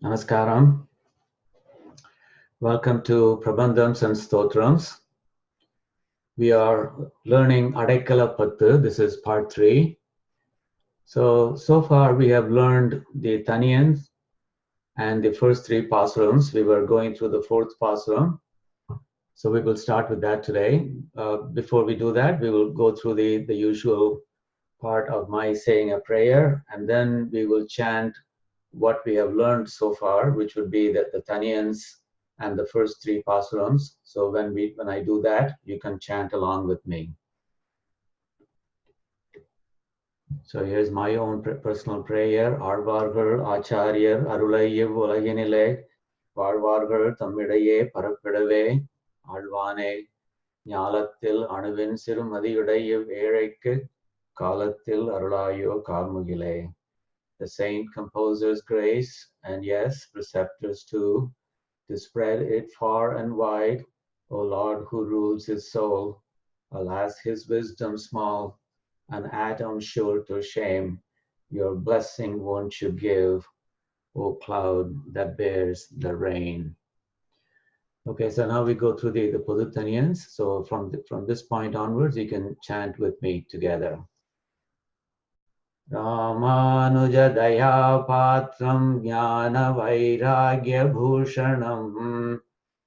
Namaskaram. Welcome to Prabandhams and Stotrams. We are learning aDaikkalapattu. This is part 3. So far we have learned the Taniyans and the first 3 pAsurams. We were going through the 4th pAsuram. So we will start with that today. Before we do that, we will go through the usual part of my saying a prayer, and then we will chant what we have learned so far, which would be the Taniyans and the first 3 pAsurams. So when I do that, you can chant along with me. So here's my own personal prayer. Arvargal Acharyar Arulayiv Ulaginile Varvargal Tamidaye Parapidave Alvane Nyalatil Anuvin Sirumadiyudayiv Ereik Kalatil Arulayo Kalmugile. The saint composer's grace, and yes, preceptors too, to spread it far and wide, O Lord who rules his soul. Alas, his wisdom small, an atom sure to shame. Your blessing won't you give, O cloud that bears the rain. Okay, so now we go through the Taniyans. So from this point onwards, you can chant with me together. Ramanuja Daya Patram Jnana Vairagya Bhushanam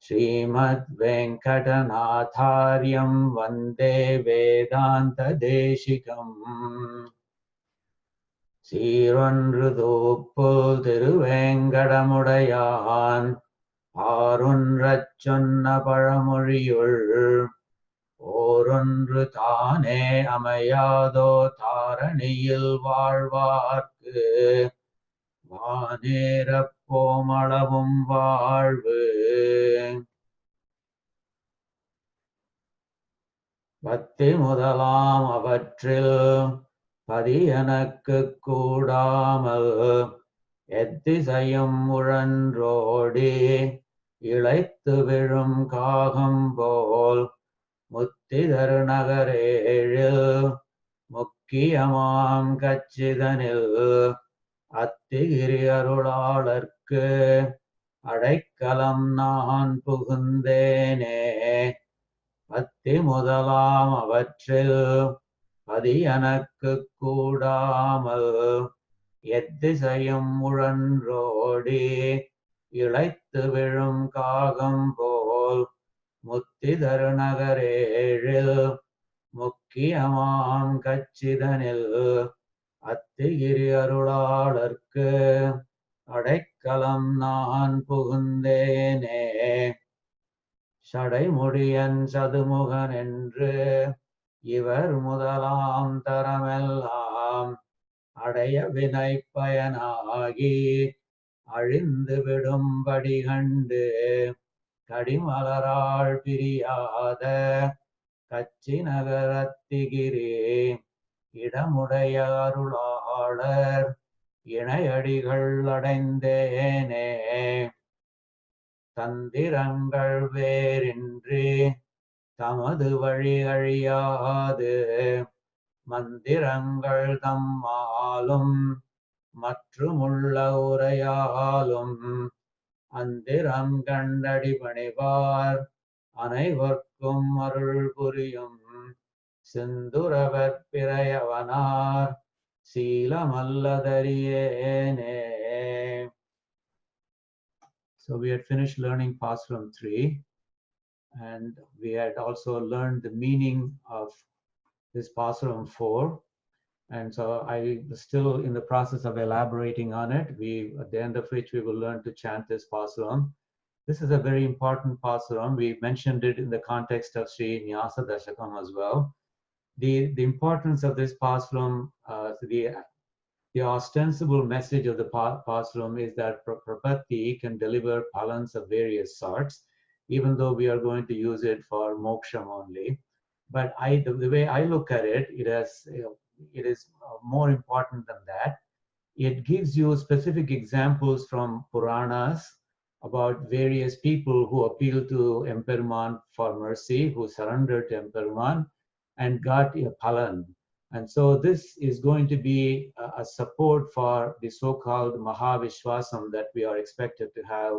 Srimad Venkatanatharyam Vande Vedanta Desikan Sirondruthupul Thiruvenkadamudayan Arunrachonna Paramuriyul ஓரொன்று தானே அமையாதோ தாரணியில் வாழ்வார்க்கு வானேரப் போமளவும் வாழ்வு பக்தி முதலாம் அவற்றில் பதியனக்கு கூடாமல் எத்திசையும் உழன்றோடி இளைத்து விழும் காகம் போல் முத்திதரு நகரேழில் முக்கியமாம் கச்சிதனில் அத்திகிரி அருளாளர்க்கு அடைக்கலம் நான் புகுந்தேனே பத்தி முதலாம் அவற்றில் பதியனக்கு கூடாமல் எத்திசையும் உழன்றோடி இளைத்து விழும் காகம் போல் முத்திதரு நகரேழில் முக்கியமாம் கச்சிதனில் அத்திகிரி அருளாளர்க்கு அடைக்கலம் நான் புகுந்தேனே சடைமுடியன் சதுமுகன் என்று இவர் முதலாம் தரமெல்லாம் அடைய வினை பயனாகி அழிந்து விடும்படி கண்டு கடிமலராள் பிரியாத கச்சி நகரத்திகிரி இடமுடைய அருளாளர் இணையடிகள் அடைந்தேனே தந்திரங்கள் வேறின்றி தமது வழி அழியாது மந்திரங்கள் தம்மாலும் மற்றுமுள்ள உரையாலும் அந்திரம் கண்டடி பணிவார் அனைவர்க்கும் அருள் புரியும் சிந்துரவர் பிறையவனார் சீலமல்லதறியேனே. So we had finished learning pAsuram 3, and we had also learned the meaning of this pAsuram 4. And so I was still in the process of elaborating on it. At the end of which we will learn to chant this pAsuram. This is a very important pAsuram. We mentioned it in the context of Sri Nyasa Dashakam as well. The importance of this pAsuram, the ostensible message of the pAsuram is that prapatti can deliver palans of various sorts, even though we are going to use it for moksham only. But the way I look at it, it is more important than that. It gives you specific examples from Puranas about various people who appealed to Emperuman for mercy, who surrendered to Emperuman and got a palan. And so this is going to be a support for the so-called Mahavishwasam that we are expected to have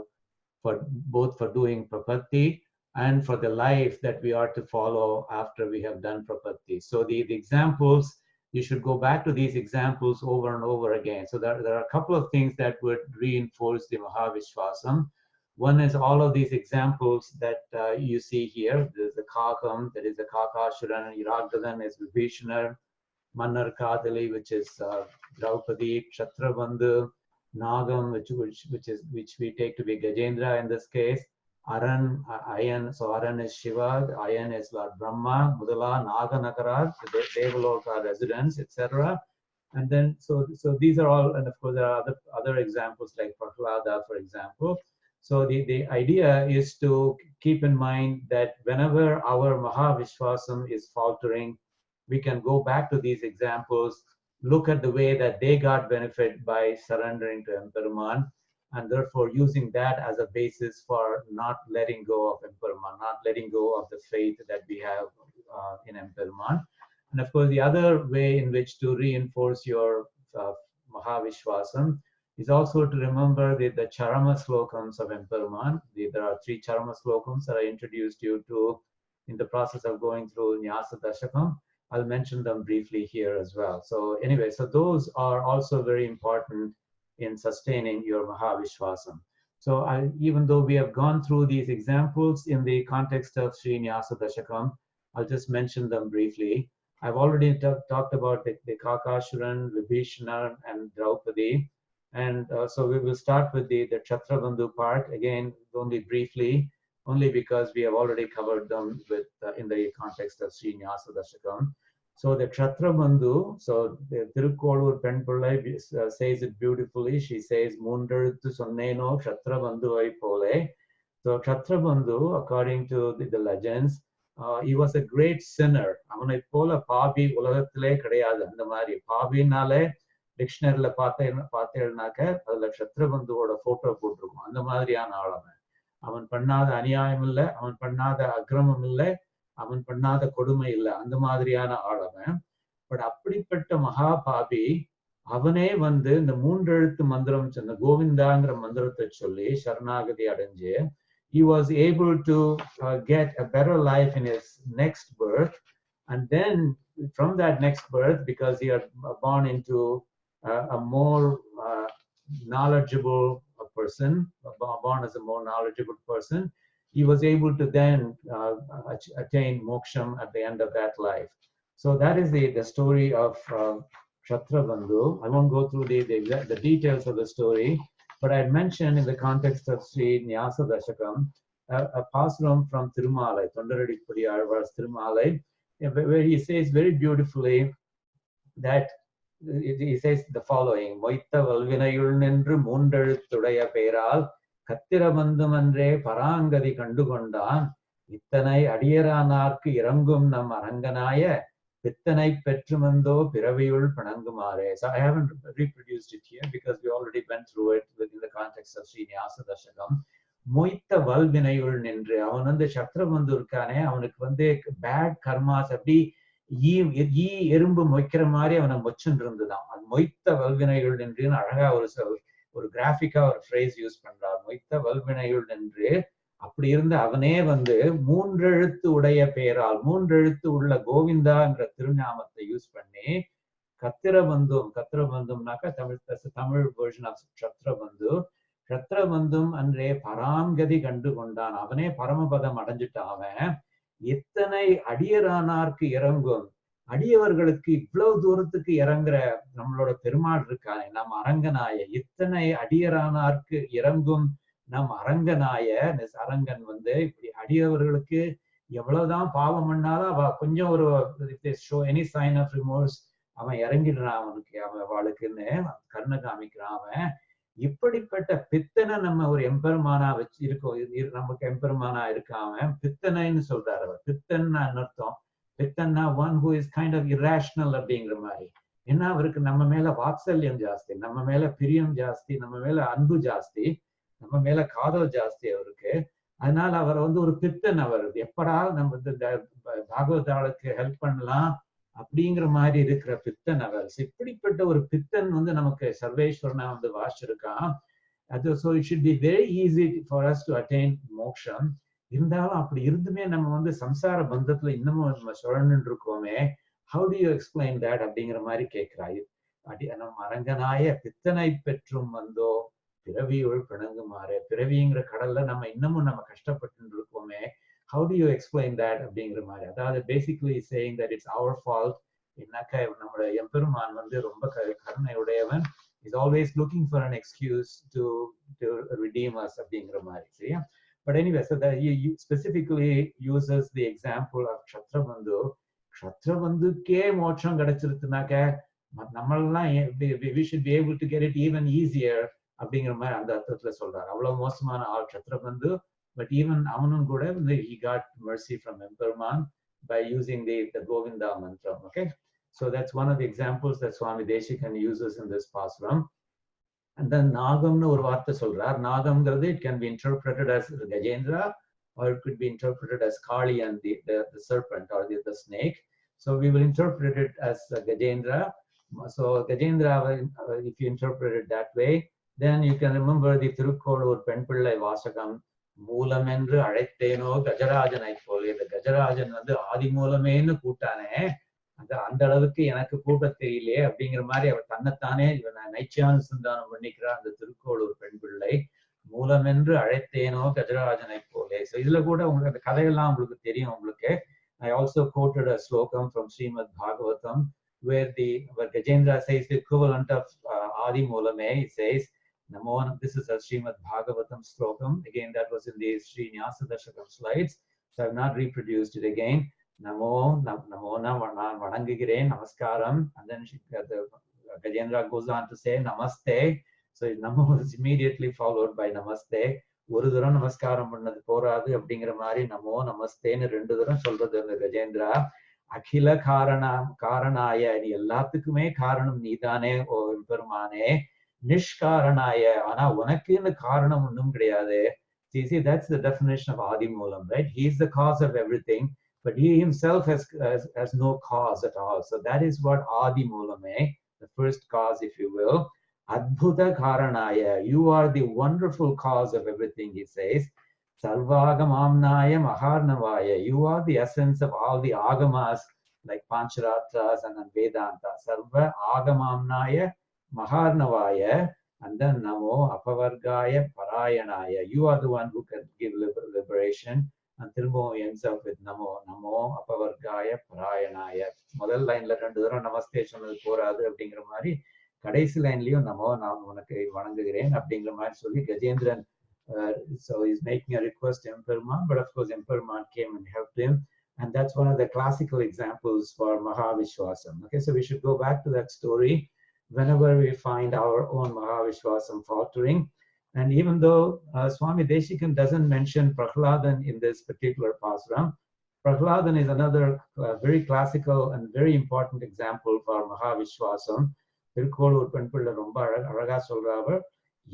for both for doing Prapatti and for the life that we are to follow after we have done Prapatti. So the examples, you should go back to these examples over and over again. So there are a couple of things that would reinforce the Mahavishwasam. One is all of these examples that you see here. There's the Kakam, that is the Kakashuran, Iragdalan is Vibhishana, Mannar Kadali, which is Draupadi, Kshatrabandhu, Nagam, which we take to be Gajendra in this case, Aran, Ayan, so Aran is Shiva, Ayan is Lord Brahma, Mudala, Naganakara, Devaloka residents, etc. And then, so these are all, and of course there are other examples like Prahlada, for example. So the idea is to keep in mind that whenever our Mahavishwasam is faltering, we can go back to these examples, look at the way that they got benefit by surrendering to Emperuman, and therefore using that as a basis for not letting go of Emperuman, not letting go of the faith that we have in Emperuman. And of course, the other way in which to reinforce your Mahavishwasam is also to remember the Charama Slokams of Emperuman. There are 3 Charama Slokams that I introduced you to in the process of going through Nyasa Dashakam. I'll mention them briefly here as well. So anyway, so those are also very important in sustaining your Mahavishwasam. So even though we have gone through these examples in the context of Sri Nyasa Dashakam, I'll just mention them briefly. I've already talked about the Kakashuran, Vibhishana, and Draupadi. And so we will start with the Kshatrabandhu part, again, only briefly, only because we have already covered them with in the context of Sri Nyasa Dashakam. So the Kshatrabandhu, so the Tirukkolur Penpillai says it beautifully. She says, Mundaluthu Sonneno Kshatrabandhu Pole. So Kshatrabandhu, according to the legends, he was a great sinner. Avanai pola pabi ulagathile kedaiyadu. And mari pabi nale dictionary la paathelnaka adula Kshatrabandhuvoda photo potirukom. And madriyana aalavan. அவன் பண்ணாத அநியாயம் இல்லை, அவன் பண்ணாத அக்கிரமம் இல்லை, அவன் பண்ணாத கொடுமை இல்லை, அந்த மாதிரியான ஆளவன். பட் அப்படிப்பட்ட மகாபாபி அவனே வந்து இந்த 3 எழுத்து மந்திரம் சொன்ன கோவிந்தாங்கிற மந்திரத்தை சொல்லி சரணாகதி அடைஞ்சு he was able to get a better life in his next birth. And then from that next birth, because he had born into a more knowledgeable person, born as a more knowledgeable person, he was able to then attain moksham at the end of that life. So that is the story of Kshatrabandhu. I won't go through the details of the story, but I mentioned in the context of Sri Nyasa Dashakam, a pasuram from Thirumalai, Thondaradipudi Alvar's Thirumalai, where he says very beautifully that he says the following: Moitha valvinayul nendru moondalutudaya peral kattirabandhumandre parangadi kandukondan ittanai adiyaranarku irangum nam aranganaya pittanai petrumando piraviyul panangumare. So I haven't reproduced it here because we already went through it within the context of Sri Nyasa Dashakam. Moitha valvinayul nendru, avan வந்து Kshatrabandhu இருக்கானே, அவனுக்கு வந்து bad karmas அப்படி ஈ எறும்பு மொய்க்கிற மாதிரி அவனை மொச்சுன்னு இருந்துதான். அது மொய்த்த வல்வினைகள் என்று அழகா ஒரு கிராஃபிக்கா ஒரு ஃப்ரேஸ் யூஸ் பண்றார். மொய்த்த வல்வினைகள் என்று அப்படி இருந்த அவனே வந்து 3 எழுத்து உடைய பெயரால் 3 எழுத்து உள்ள கோவிந்தா என்ற திருநாமத்தை யூஸ் பண்ணி கத்திரபந்தும்னாக்கா தமிழ் வெர்ஷன் ஆஃப் க்ஷத்ரபந்தும் அன்றே பராங்கதி கண்டு கொண்டான். அவனே பரமபதம் அடைஞ்சிட்டான். அவன் எத்தனை அடியரானார்க்கு இறங்கும், அடியவர்களுக்கு இவ்வளவு தூரத்துக்கு இறங்குற நம்மளோட பெருமாள் இருக்கானே, நம் அரங்கனாய, இத்தனை அடியரானார்க்கு இறங்கும் நம் அரங்கனாய. அரங்கன் வந்து இப்படி அடியவர்களுக்கு எவ்வளவுதான் பாவம் பண்ணாலும் அவ கொஞ்சம் ஒரு show any sign of remorse அவன் இறங்கிடுறான். அவன் அவளுக்குன்னு கருணை காமிக்கிறான். அவன் இப்படிப்பட்ட பித்தனை நம்ம ஒரு எம்பெருமானா வச்சு இருக்கோம், நமக்கு எம்பெருமானா இருக்காம பித்தனைன்னு சொல்றாரு. அவர் பித்தன்னா அர்த்தம், பித்தன்னா one who is kind of irrational அப்படிங்கிற மாதிரி. ஏன்னா அவருக்கு நம்ம மேல வாத்சல்யம் ஜாஸ்தி, நம்ம மேல பிரியம் ஜாஸ்தி, நம்ம மேல அன்பு ஜாஸ்தி, நம்ம மேல காதல் ஜாஸ்தி அவருக்கு. அதனால அவர் வந்து ஒரு பித்தன். அவர் எப்படா நம்ம பாகவதாளுக்கு ஹெல்ப் பண்ணலாம் அப்படிங்கிற மாதிரி இருக்கிற பித்தன் அவர். இப்படிப்பட்ட ஒரு பித்தன் வந்து நமக்கு சர்வேஸ்வரனா வந்து வாசிச்சிருக்கான். அது so it should be very easy for us to attain மோட்சம். இருந்தாலும் அப்படி இருந்துமே நம்ம வந்து சம்சார பந்தத்துல இன்னமும் நம்ம சுழன்னு இருக்கோமே, how do you explain that அப்படிங்கிற மாதிரி கேட்கிறாய். நம்ம அரங்கனாய பித்தனை பெற்றும் வந்தோ பிறவியுள் பிணங்குமாறு, பிறவிங்கிற கடல்ல நம்ம இன்னமும் நம்ம கஷ்டப்பட்டு இருக்கோமே, how do you explain that அப்படிங்கிற மாதிரி. அதாவது basically saying that it's our fault. என்னக்க நம்மளோட எம்பெருமான் வந்து ரொம்ப கருணையுடையவன், is always looking for an excuse to redeem us அப்படிங்கிற மாதிரி. சரியா? But anyway, so that he specifically uses the example of Kshatrabandhu. Kshatrabandhuக்கே மோட்சம் கிடைச்சிருச்சுனாக்க நம்மளெல்லாம் we should be able to get it even easier அப்படிங்கிற மாதிரி அந்த அர்த்தத்துல சொல்றாரு. அவ்வளவு மோசமான ஆள் Kshatrabandhu, but even அவனும் கூட he got mercy from Emperman by using the Govinda mantra. Okay, so that's one of the examples that Swami Desikan uses in this pasuram. And then நாகம்னு ஒரு வார்த்தை சொல்றார். நாகம்ங்கிறது it can be interpreted as Gajendra, or it could be interpreted as Kali and the serpent or the snake. So we will interpret it as Gajendra. So Gajendra, if you interpret it that way, then you can remember the Tirukkolur Penpillai Vasakam, மூலம் என்று அழைத்தேனோ கஜராஜனை போல. இந்த கஜராஜன் வந்து ஆதி மூலமேன்னு கூட்டானே, அந்த அளவுக்கு எனக்கு கூட்ட தெரியலையே அப்படிங்கிற மாதிரி அவர் தன்னைத்தானே நைச்சியானுசந்தானம் பண்ணிக்கிறார் அந்த திருக்கோளூர் பெண் பிள்ளை. மூலம் என்று அழைத்தேனோ கஜராஜனை போலே. ஸோ இதுல கூட உங்களுக்கு அந்த கதையெல்லாம் உங்களுக்கு தெரியும். உங்களுக்கு I also quoted a slokam from Srimad Bhagavatam where Gajendra says the equivalent of Adi Mulame. He says Namo, this is a Srimad Bhagavatam slokam. Again, that was in the Sri Dashakam slides, so I have not reproduced it again. Namo, Vanangigire, Namaskaram, and then Gajendra goes on to say Namaste. So Namo is immediately followed by Namaste. ஒரு தரம் நமஸ்காரம் பண்ணது போராது அப்படிங்கிற மாதிரி நமோ நமஸ்தேன்னு 2 தரம் சொல்றது அந்த கஜேந்திரா. அகில காரணாய, நீ எல்லாத்துக்குமே காரணம் நீதானே ஓ பெருமானே. நிஷ்காரணாய, ஆனா உனக்குன்னு காரணம் ஒன்றும் கிடையாது. See, that's the definition of Adi Moolam, right? He is the cause of everything, but he himself has no cause at all. So that is what Adi Moolame, the first cause, if you will. Adbhuta Karanaya, you are the wonderful cause of everything, he says. Sarvagamamnaya Maharnavaya, you are the essence of all the agamas like Pancharatras and Vedanta. Sarva Agamamnaya Maharnavaya, and then Namo Apavargaya Parayanaya, you are the one who can give liberation. And Tilmo ends up with Namo Apavargaya Parayanaya. முதல் லைன்ல 2 தரம் நமஸ்தே சொன்னது போராது அப்படிங்கிற மாதிரி கடைசி லைன்லயும் நமோ நான் உனக்கு வணங்குகிறேன் அப்படிங்கிற மாதிரி சொல்லி Gajendran so he's making a request to Emperman, but of course Emperman came and helped him, and that's one of the classical examples for Mahavishwasam. Okay, so we should go back to that story whenever we find our own Mahavishwasam faltering. And even though Swami Desikan doesn't mention Prahladan in this particular pasuram, Prahladan is another very classical and very important example for Mahavishwasam. Thirukkolur பெண் பிள்ளை ரொம்ப அழகா சொல்றாரு.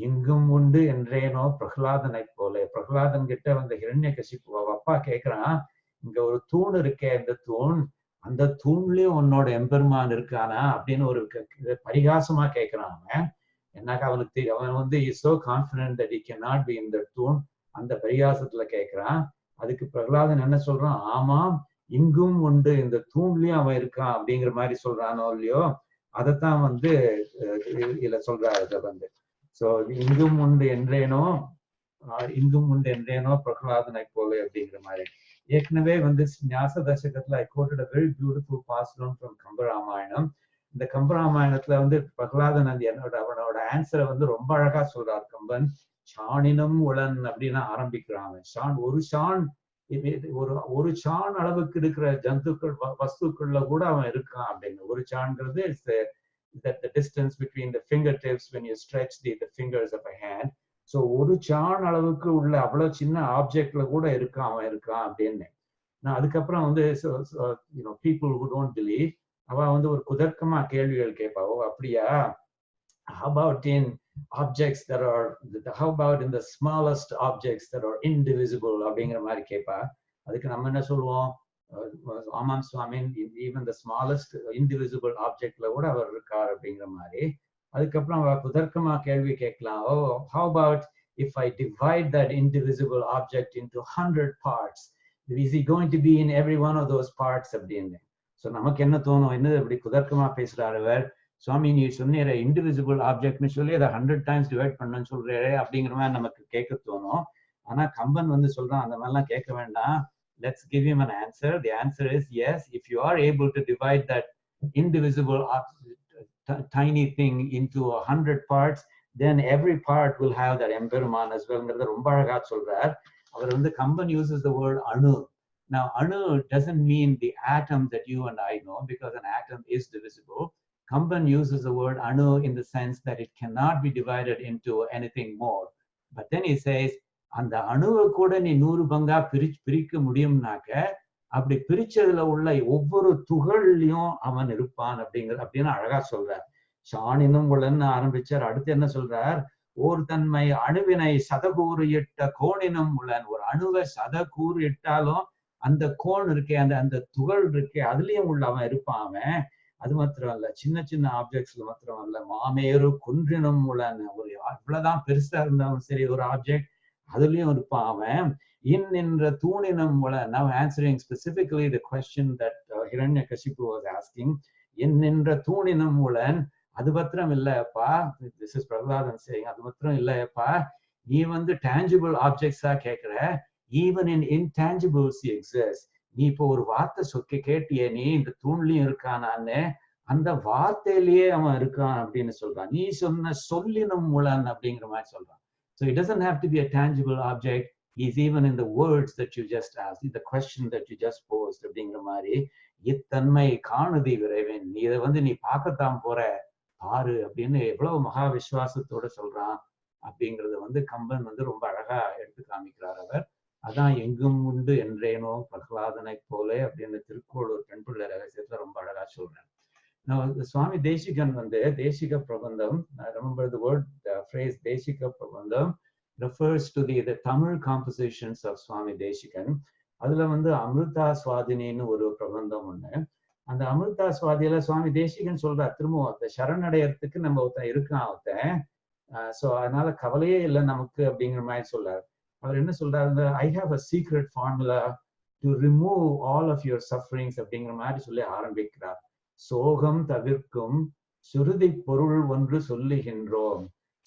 இங்கும் உண்டு என்றேனோ பிரகலாதனை போல. பிரகலாதன் கிட்ட வந்த ஹிரண்யகசிப்பு அப்பா கேட்கிறான், இங்க ஒரு தூண் இருக்கே, இந்த தூண், அந்த தூண்லயும் உன்னோட எம்பெருமான் இருக்கானா அப்படின்னு ஒரு பரிகாசமா கேட்கிறான் அவன். என்னாக்கா அவனுக்கு அவன் வந்து is so confident that he can not be in the தூண். அந்த பரிகாசத்துல கேட்கிறான். அதுக்கு பிரகலாதன் என்ன சொல்றான், ஆமாம் இங்கும் உண்டு, இந்த தூண்லயும் அவன் இருக்கான் அப்படிங்கிற மாதிரி சொல்றானோ இல்லையோ, அதைத்தான் வந்து இதுல சொல்றாரு வந்து. சோ இங்கும் உண்டு என்றேனோ பிரகலாதனை போல அப்படிங்கிற மாதிரி. ஏற்கனவே வந்து ஞாச தசகத்துல I quoted a very beautiful pasuram from Kambaramayanam. இந்த கம்பராமாயணத்துல வந்து பிரகலாதன் அந்த அவனோட ஆன்சரை வந்து ரொம்ப அழகா சொல்றார் கம்பன். சாணினும் உளன் அப்படின்னு ஆரம்பிக்கிறான். ஷான் ஒரு சான் அளவுக்கு இருக்கிற ஜந்துக்கள் வஸ்துக்கள்ல கூட அவன் இருக்கான் அப்படின்னு. ஒரு சான்ங்கிறது is the distance between the fingertips when you stretch the fingers of a hand. So ஒரு சான் அளவுக்கு உள்ள அவ்வளவு சின்ன ஆப்ஜெக்ட்ல கூட அவன் இருக்கான் அப்படின்னு. நான் அதுக்கப்புறம் வந்து people who don't believe, அவ வந்து ஒரு குதர்க்கமா கேள்விகள் கேட்பா. ஓ அப்படியா, how about in objects that are, how about in the smallest objects that are indivisible அப்படிங்கிற மாதிரி கேட்பா. அதுக்கு நம்ம என்ன சொல்லுவோம், Amam Swamin, even the smallest indivisible object la kuda avar irukar அப்படிங்கிற மாதிரி. அதுக்கப்புறம் புதர்க்கமா கேள்வி கேட்கலாம். Oh, how about if I divide that indivisible object into 100 parts? Is he going to be in every one of those parts அப்படின்னு. So நமக்கு என்ன தோணும், என்ன இப்படி குதர்க்கமா பேசுறாரு அவர், சுவாமி நீ சொன்னீர இண்டிவிசிபிள் ஆப்ஜெக்ட்னு சொல்லி அதை 100 times டிவைட் பண்ணணும்னு சொல்றாரு அப்படிங்கிற மாதிரி நமக்கு கேட்க தோணும். ஆனா கம்பன் வந்து சொல்றான் அந்த மாதிரிலாம் கேட்க வேண்டாம். Let's give him an answer. The answer is yes. If you are able to divide that indivisible tiny thing into 100 parts, then every part will have that Emperuman as well. ரொம்ப அழகா சொல்றார் அவர் வந்து. Kamban uses the word anu. Now anu doesn't mean the atom that you and I know, because an atom is divisible. Kamban uses the word anu in the sense that it cannot be divided into anything more. But then he says, அந்த அணுவை கூட நீ 100 பங்கா பிரிக்க முடியும்னாக்க அப்படி பிரிச்சதுல உள்ள ஒவ்வொரு துகள்லையும் அவன் இருப்பான் அப்படின்னு அழகா சொல்றார். சாணினும் உளன்னு ஆரம்பிச்சார். அடுத்து என்ன சொல்றார், ஓர் தன்மை அணுவினை சதகூறு இட்ட கோணினும் உளன். ஒரு அணுவை சதகூறு இட்டாலும் அந்த கோன் இருக்கே, அந்த துகள் இருக்கே, அதுலயும் உள்ள அவன் இருப்பான். அவன் அது மாத்திரம் இல்ல, சின்ன சின்ன ஆப்ஜெக்ட்ஸ்ல மாத்திரம் இல்ல, மாமேறு குன்றினும் உளன். ஒரு இவ்வளவுதான் பெருசா இருந்தாலும் சரி ஒரு ஆப்ஜெக்ட், அதுலயும் இருப்பான் அவன். நின்ற தூணினம் உளன். Now answering specifically the question that Hiranyakashipu was asking, நின்ற தூணினம் உளன். அது மாத்திரம் இல்லப்பா, this is Prabhupada saying, அது மாத்திரம் இல்லப்பா, நீ வந்து tangible objects-ஆ கேட்கிற, even in intangibles he exists. நீ இப்போ ஒரு வார்த்தை கேட்டியே, நீ இந்த தூண்லயும் இருக்கானான்னு, அந்த வார்த்தையிலேயே அவன் இருக்கான் அப்படின்னு சொல்றான். நீ சொன்ன சொல்லினும் உளன் அப்படிங்கிற மாதிரி சொல்றான். So it doesn't have to be a tangible object. He's even in the words that you just asked, the question that you just posed அப்படிங்கிற மாதிரி. இத்தன்மை காணுதி விரைவன், நீ இதை வந்து நீ பார்க்கத்தான் போற பாரு அப்படின்னு எவ்வளவு மகா விசுவாசத்தோட சொல்றான் அப்படிங்கறத வந்து கம்பன் வந்து ரொம்ப அழகா எடுத்து காமிக்கிறார் அவர். அதான் எங்கும் உண்டு என்றேனோ பிரகலாதனை போல அப்படின்னு திருக்கோளூர் பெண்பிள்ளை ரகசியத்துல ரொம்ப அழகா சொல்றேன். Now, the Swami Desikan வந்து Desika Prabandham, remember the word, the phrase Desika Prabandham refers to the Tamil compositions of Swami Desikan. அதுல வந்து அமிர்தா சுவாதினின்னு ஒரு பிரபந்தம் ஒண்ணு. அந்த அமிர்தா சுவாதியில சுவாமி தேசிகன் சொல்றார், திரும்பவும் அந்த சரணடையறதுக்கு நம்ம ஒருத்தன் இருக்கான் ஒருத்தன், சோ அதனால கவலையே இல்லை நமக்கு அப்படிங்கிற மாதிரி சொல்றாரு. அவர் என்ன சொல்றாரு, I have a secret formula to remove all of your sufferings அப்படிங்கிற மாதிரி சொல்லி ஆரம்பிக்கிறார். சோகம் தவிர்க்கும் சுருதி பொருள் ஒன்று சொல்லுகின்றோம்.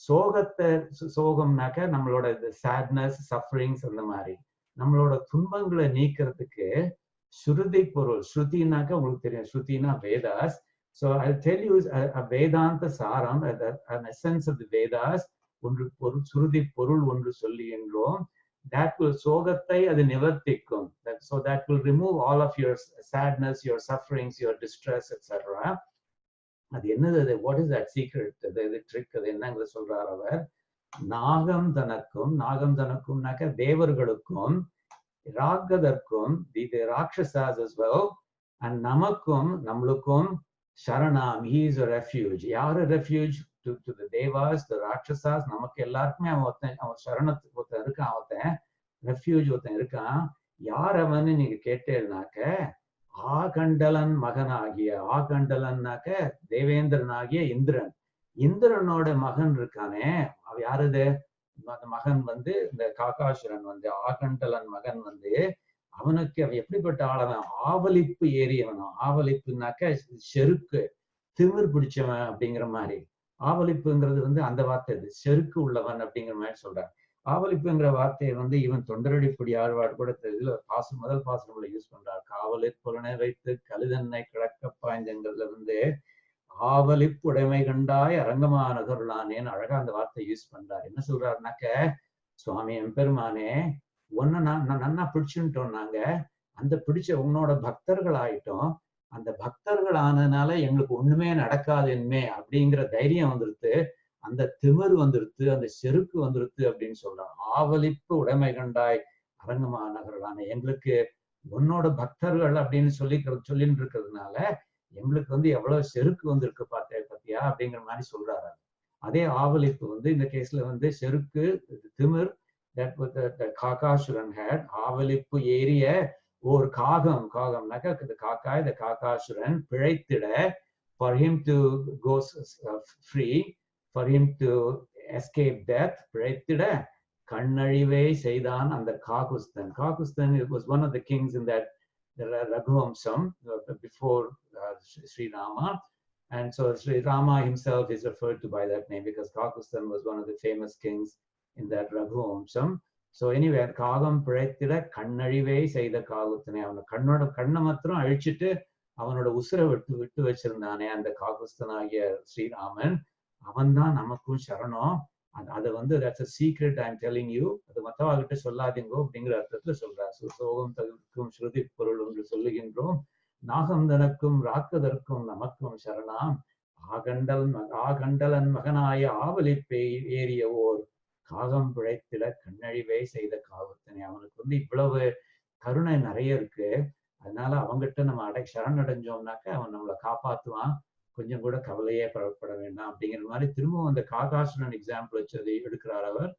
சோகத்தை, சோகம்னாக்க நம்மளோட சேட்னஸ், சஃபரிங்ஸ், அந்த மாதிரி நம்மளோட துன்பங்களை நீக்கிறதுக்கு ஸ்ருதி பொருள், ஸ்ருதினாக்க உங்களுக்கு தெரியும், ஸ்ருதினா Vedas. So I'll tell you a Vedanta saram, an essence of the Vedas. ஒன்று பொருள், ஸ்ருதி பொருள் ஒன்று சொல்லுகின்றோம். That will சோகத்தை அது நிவர்த்திக்கும். So that will remove all of your sadness, your sufferings, your distress, etc. அது என்னது, what is that secret, the trick, அது என்னங்கிற சொல்றார் அவர். நாகம் தனக்கும், நாகம் தனக்கும்னாக்க தேவர்களுக்கும், ராகதற்கும், the Rakshasas as well, and நமக்கும் நம்மளுக்கும் சரணம், he is a refuge. யாரு refuge? To the devas, the Rakshasas, நமக்கு எல்லாருக்குமே அவன் சரணத்துக்கு ஒருத்தன் இருக்கான், ஒருத்தன் ரெஃப்யூஜ் ஒருத்தன் இருக்கான். யார் அவன்னு நீங்க கேட்டேன்னாக்க, ஆகண்டலன் மகனாகிய, ஆகண்டலன்னாக்க தேவேந்திரனாகிய இந்திரன், இந்திரனோட மகன் இருக்கானே, அவ யாருது, அந்த மகன் வந்து இந்த காகாசுரன் வந்து, ஆகண்டலன் மகன் வந்து, அவனுக்கு அவன் எப்படிப்பட்ட ஆளவன், ஆவலிப்பு ஏறியவன். ஆவலிப்புனாக்க செருக்கு, திமிர் பிடிச்சவன் அப்படிங்கிற மாதிரி. ஆவலிப்புங்கிறது வந்து அந்த வார்த்தை, செருக்கு உள்ளவன் அப்படிங்கிற மாதிரி சொல்றான். ஆவலிப்புங்கிற வார்த்தையை வந்து இவன் தொண்டரடிப்படி ஆழ்வார் கூட இதுல முதல் பாசனம்ல யூஸ் பண்றார். காவலிற் புலனை வைத்து கழுதன்னை கிழக்க பாய்ந்தங்கிறதுல வந்து ஆவலிப்புடைமை கண்டாய் அரங்கமானதொருளானேன்னு அழகா அந்த வார்த்தையை யூஸ் பண்றாரு. என்ன சொல்றாருனாக்க, சுவாமி எம்பெருமானே, ஒன்னு நன்னா பிடிச்சுட்டோம் நாங்க, அந்த பிடிச்ச உன்னோட பக்தர்கள் ஆயிட்டோம், அந்த பக்தர்கள் ஆனதுனால எங்களுக்கு ஒண்ணுமே நடக்காது இனிமே அப்படிங்கிற தைரியம் வந்துருத்து, அந்த திமிர் வந்துருத்து, அந்த செருக்கு வந்துருத்து அப்படின்னு சொல்றான். ஆவலிப்பு உடைமை கண்டாய் அரங்கமா நகர்களான, எங்களுக்கு உன்னோட பக்தர்கள் அப்படின்னு சொல்லிட்டு இருக்கிறதுனால எங்களுக்கு வந்து எவ்வளவு செருக்கு வந்திருக்கு பாத்தியா அப்படிங்கிற மாதிரி சொல்றாரு. அதே ஆவலிப்பு வந்து இந்த கேஸ்ல வந்து செருக்கு, திமிர், that Kakasuran had, ஆவலிப்பு ஏறிய or kagam naka the kakasuran pidaithida, for him to go free, for him to escape death, pidaithida kannarive seidan and the Kakustan. It was one of the kings in that the Raghuvamsam before Sri Rama. And so Sri Rama himself is referred to by that name because Kakustan was one of the famous kings in that Raghuvamsam. So anyway, Kagam Pirathira Kannarive Seida Kagutane, Kanna Matram Alichite, Avanoda Usra Vittu Vechirundane, and the Kakustanagiya Sri Raman, Avanda Namakku Sharano. And that's a secret I'm telling you. அது மத்தவங்கிட்ட சொல்லாதீங்கோ அப்படிங்கிற அர்த்தத்துல சொல்றா. சோகம் தவிர்க்கும் ஸ்ருதி பொருள் என்று சொல்லுகின்றோம். நாகம் தனக்கும் ராக்கதற்கும் நமக்கும் சரணாம். ஆகண்டலன் மகனாய ஆவலிப்பை ஏறிய ஓர் காகம் பிழைத்திட கண்ணழிவை செய்த காவத்தனை. அவனுக்கு இவ்வளவு கருணை நிறைய இருக்கு. அதனால அவங்கிட்ட நம்ம சரணடைஞ்சோம்னாக்க அவன் நம்மளை காப்பாத்துவான். கொஞ்சம் கூட கவலையே பட வேண்டாம் அப்படிங்கிற மாதிரி திரும்பவும் அந்த காகாசுரன் எக்ஸாம்பிள் வச்சது எடுக்கிறார் அவர்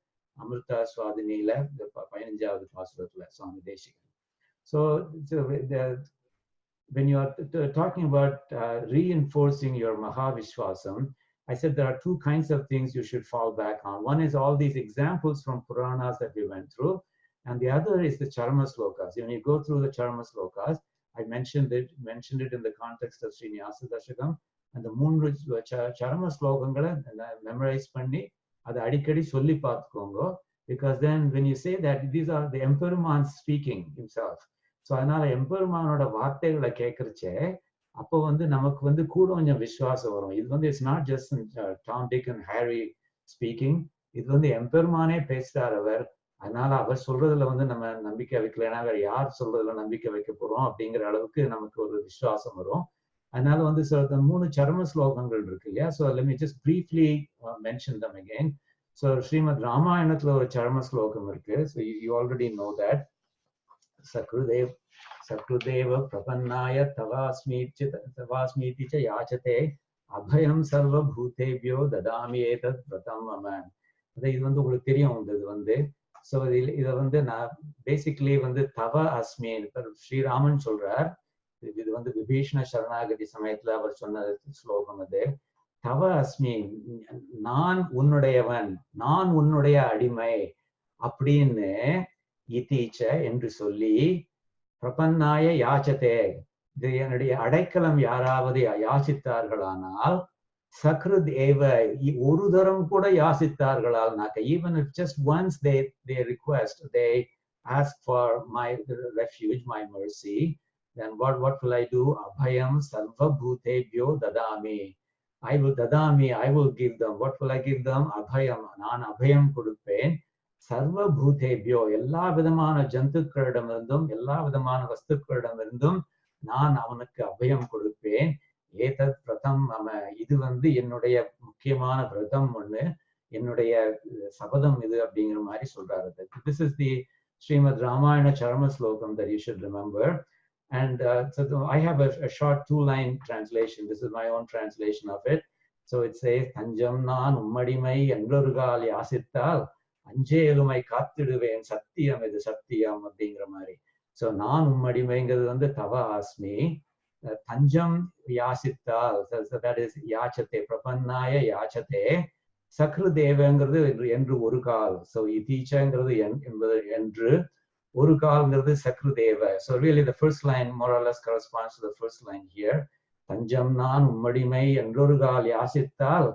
அமிர்தா சுவாதினியில 15வது பாசுரத்துல Swami Desikan. So when you are talking about reinforcing your Mahavishwasam, I said there are two kinds of things you should fall back on. One is all these examples from Puranas that we went through, and the other is the Charma Slokas. When you go through the Charma Slokas, I mentioned it in the context of Srinivasa Dashakam. அந்த 3 சரம ஸ்லோகங்களை memorise பண்ணி அதை அடிக்கடி சொல்லி பார்த்துக்கோங்க. Because then when you say that these are the Emperman speaking himself, so அதனால எம்பெருமானோட வார்த்தைகளை கேட்கறச்சே அப்போ நமக்கு கூட கொஞ்சம் விசுவாசம் வரும். இது it's not just Tom, Dick and Harry speaking. இது எம்பெருமானே பேசுறார் அவர். அதனால அவர் சொல்றதுல நம்ம நம்பிக்கை வைக்கலன்னா வேற யார் சொல்றதுல நம்பிக்கை வைக்க போறோம் அப்படிங்கிற அளவுக்கு நமக்கு ஒரு விசுவாசம் வரும். அதனால சில 3 சரம ஸ்லோகங்கள் இருக்கு இல்லையா. So let me just briefly mention them again. So Srimad Ramayanatla ஒரு சரம ஸ்லோகம் இருக்கு. So you already know that. Sakrudeva prapannaya tavasmiti cha yachate abhayam sarva bhutebhyo dadami etat pratam mama. இது உங்களுக்கு தெரியும். இது so இதை நான் பேசிக்கலி தவ அஸ்மின் ஸ்ரீராமன் சொல்றார். இது விபீஷண சரணாகதி சமயத்துல அவர் சொன்ன ஸ்லோகம் அது. தவ அஸ்மி, நான் உன்னுடையவன், நான் உன்னுடைய அடிமை அப்படின்னு இத்தீச்ச என்று சொல்லி பிரபன்னாய யாச்சதே, என்னுடைய அடைக்கலம் யாராவது யாசித்தார்களானால் சக்ருத் ஏவ, ஒரு தரம் கூட யாசித்தார்களால்னாக்க, even if just once they request, they ask for my refuge, my mercy, then what will I do? Abhayam sarva bhutebhyo dadami. I will give them. What will I give them? Abhayam. நான் அபயம் கொடுப்பேன். சர்வ பூதேபியோ, எல்லா விதமான ஜந்துக்களிடமிருந்தும் எல்லா விதமான வஸ்துக்களிடமிருந்தும் நான் அவனுக்கு அபயம் கொடுப்பேன். ஏதத் விரதம் மம, இது என்னுடைய முக்கியமான விரதம் ஒண்ணு, என்னுடைய சபதம் இது அப்படிங்கிற மாதிரி சொல்றாரு. This is the Srimad Ramayana Charma Slokam that you should remember. And so I have a short 2-line translation. This is my own translation of it. So it says, Tanjam naan ummadimai endrorugal yasittal anjelumai kaathiduven satyam edu satyam அப்படிங்கிற மாதிரி. So நான் உம்மடிமைங்கிறது தவ ஆஸ்மி, தஞ்சம் யாசித்தால், so that is யாச்சதே, பிரபன்னாய யாச்சதே, சக்ருதேவங்கிறது என்று ஒரு கால். So இதீச்சங்கிறது என்பது என்று, ஒரு கால்ங்கிறது சக்ருதேவ. So really the first line more or less corresponds to the first line here. தஞ்சம் நான் உம்மடிமை என்றொரு கால் யாசித்தால்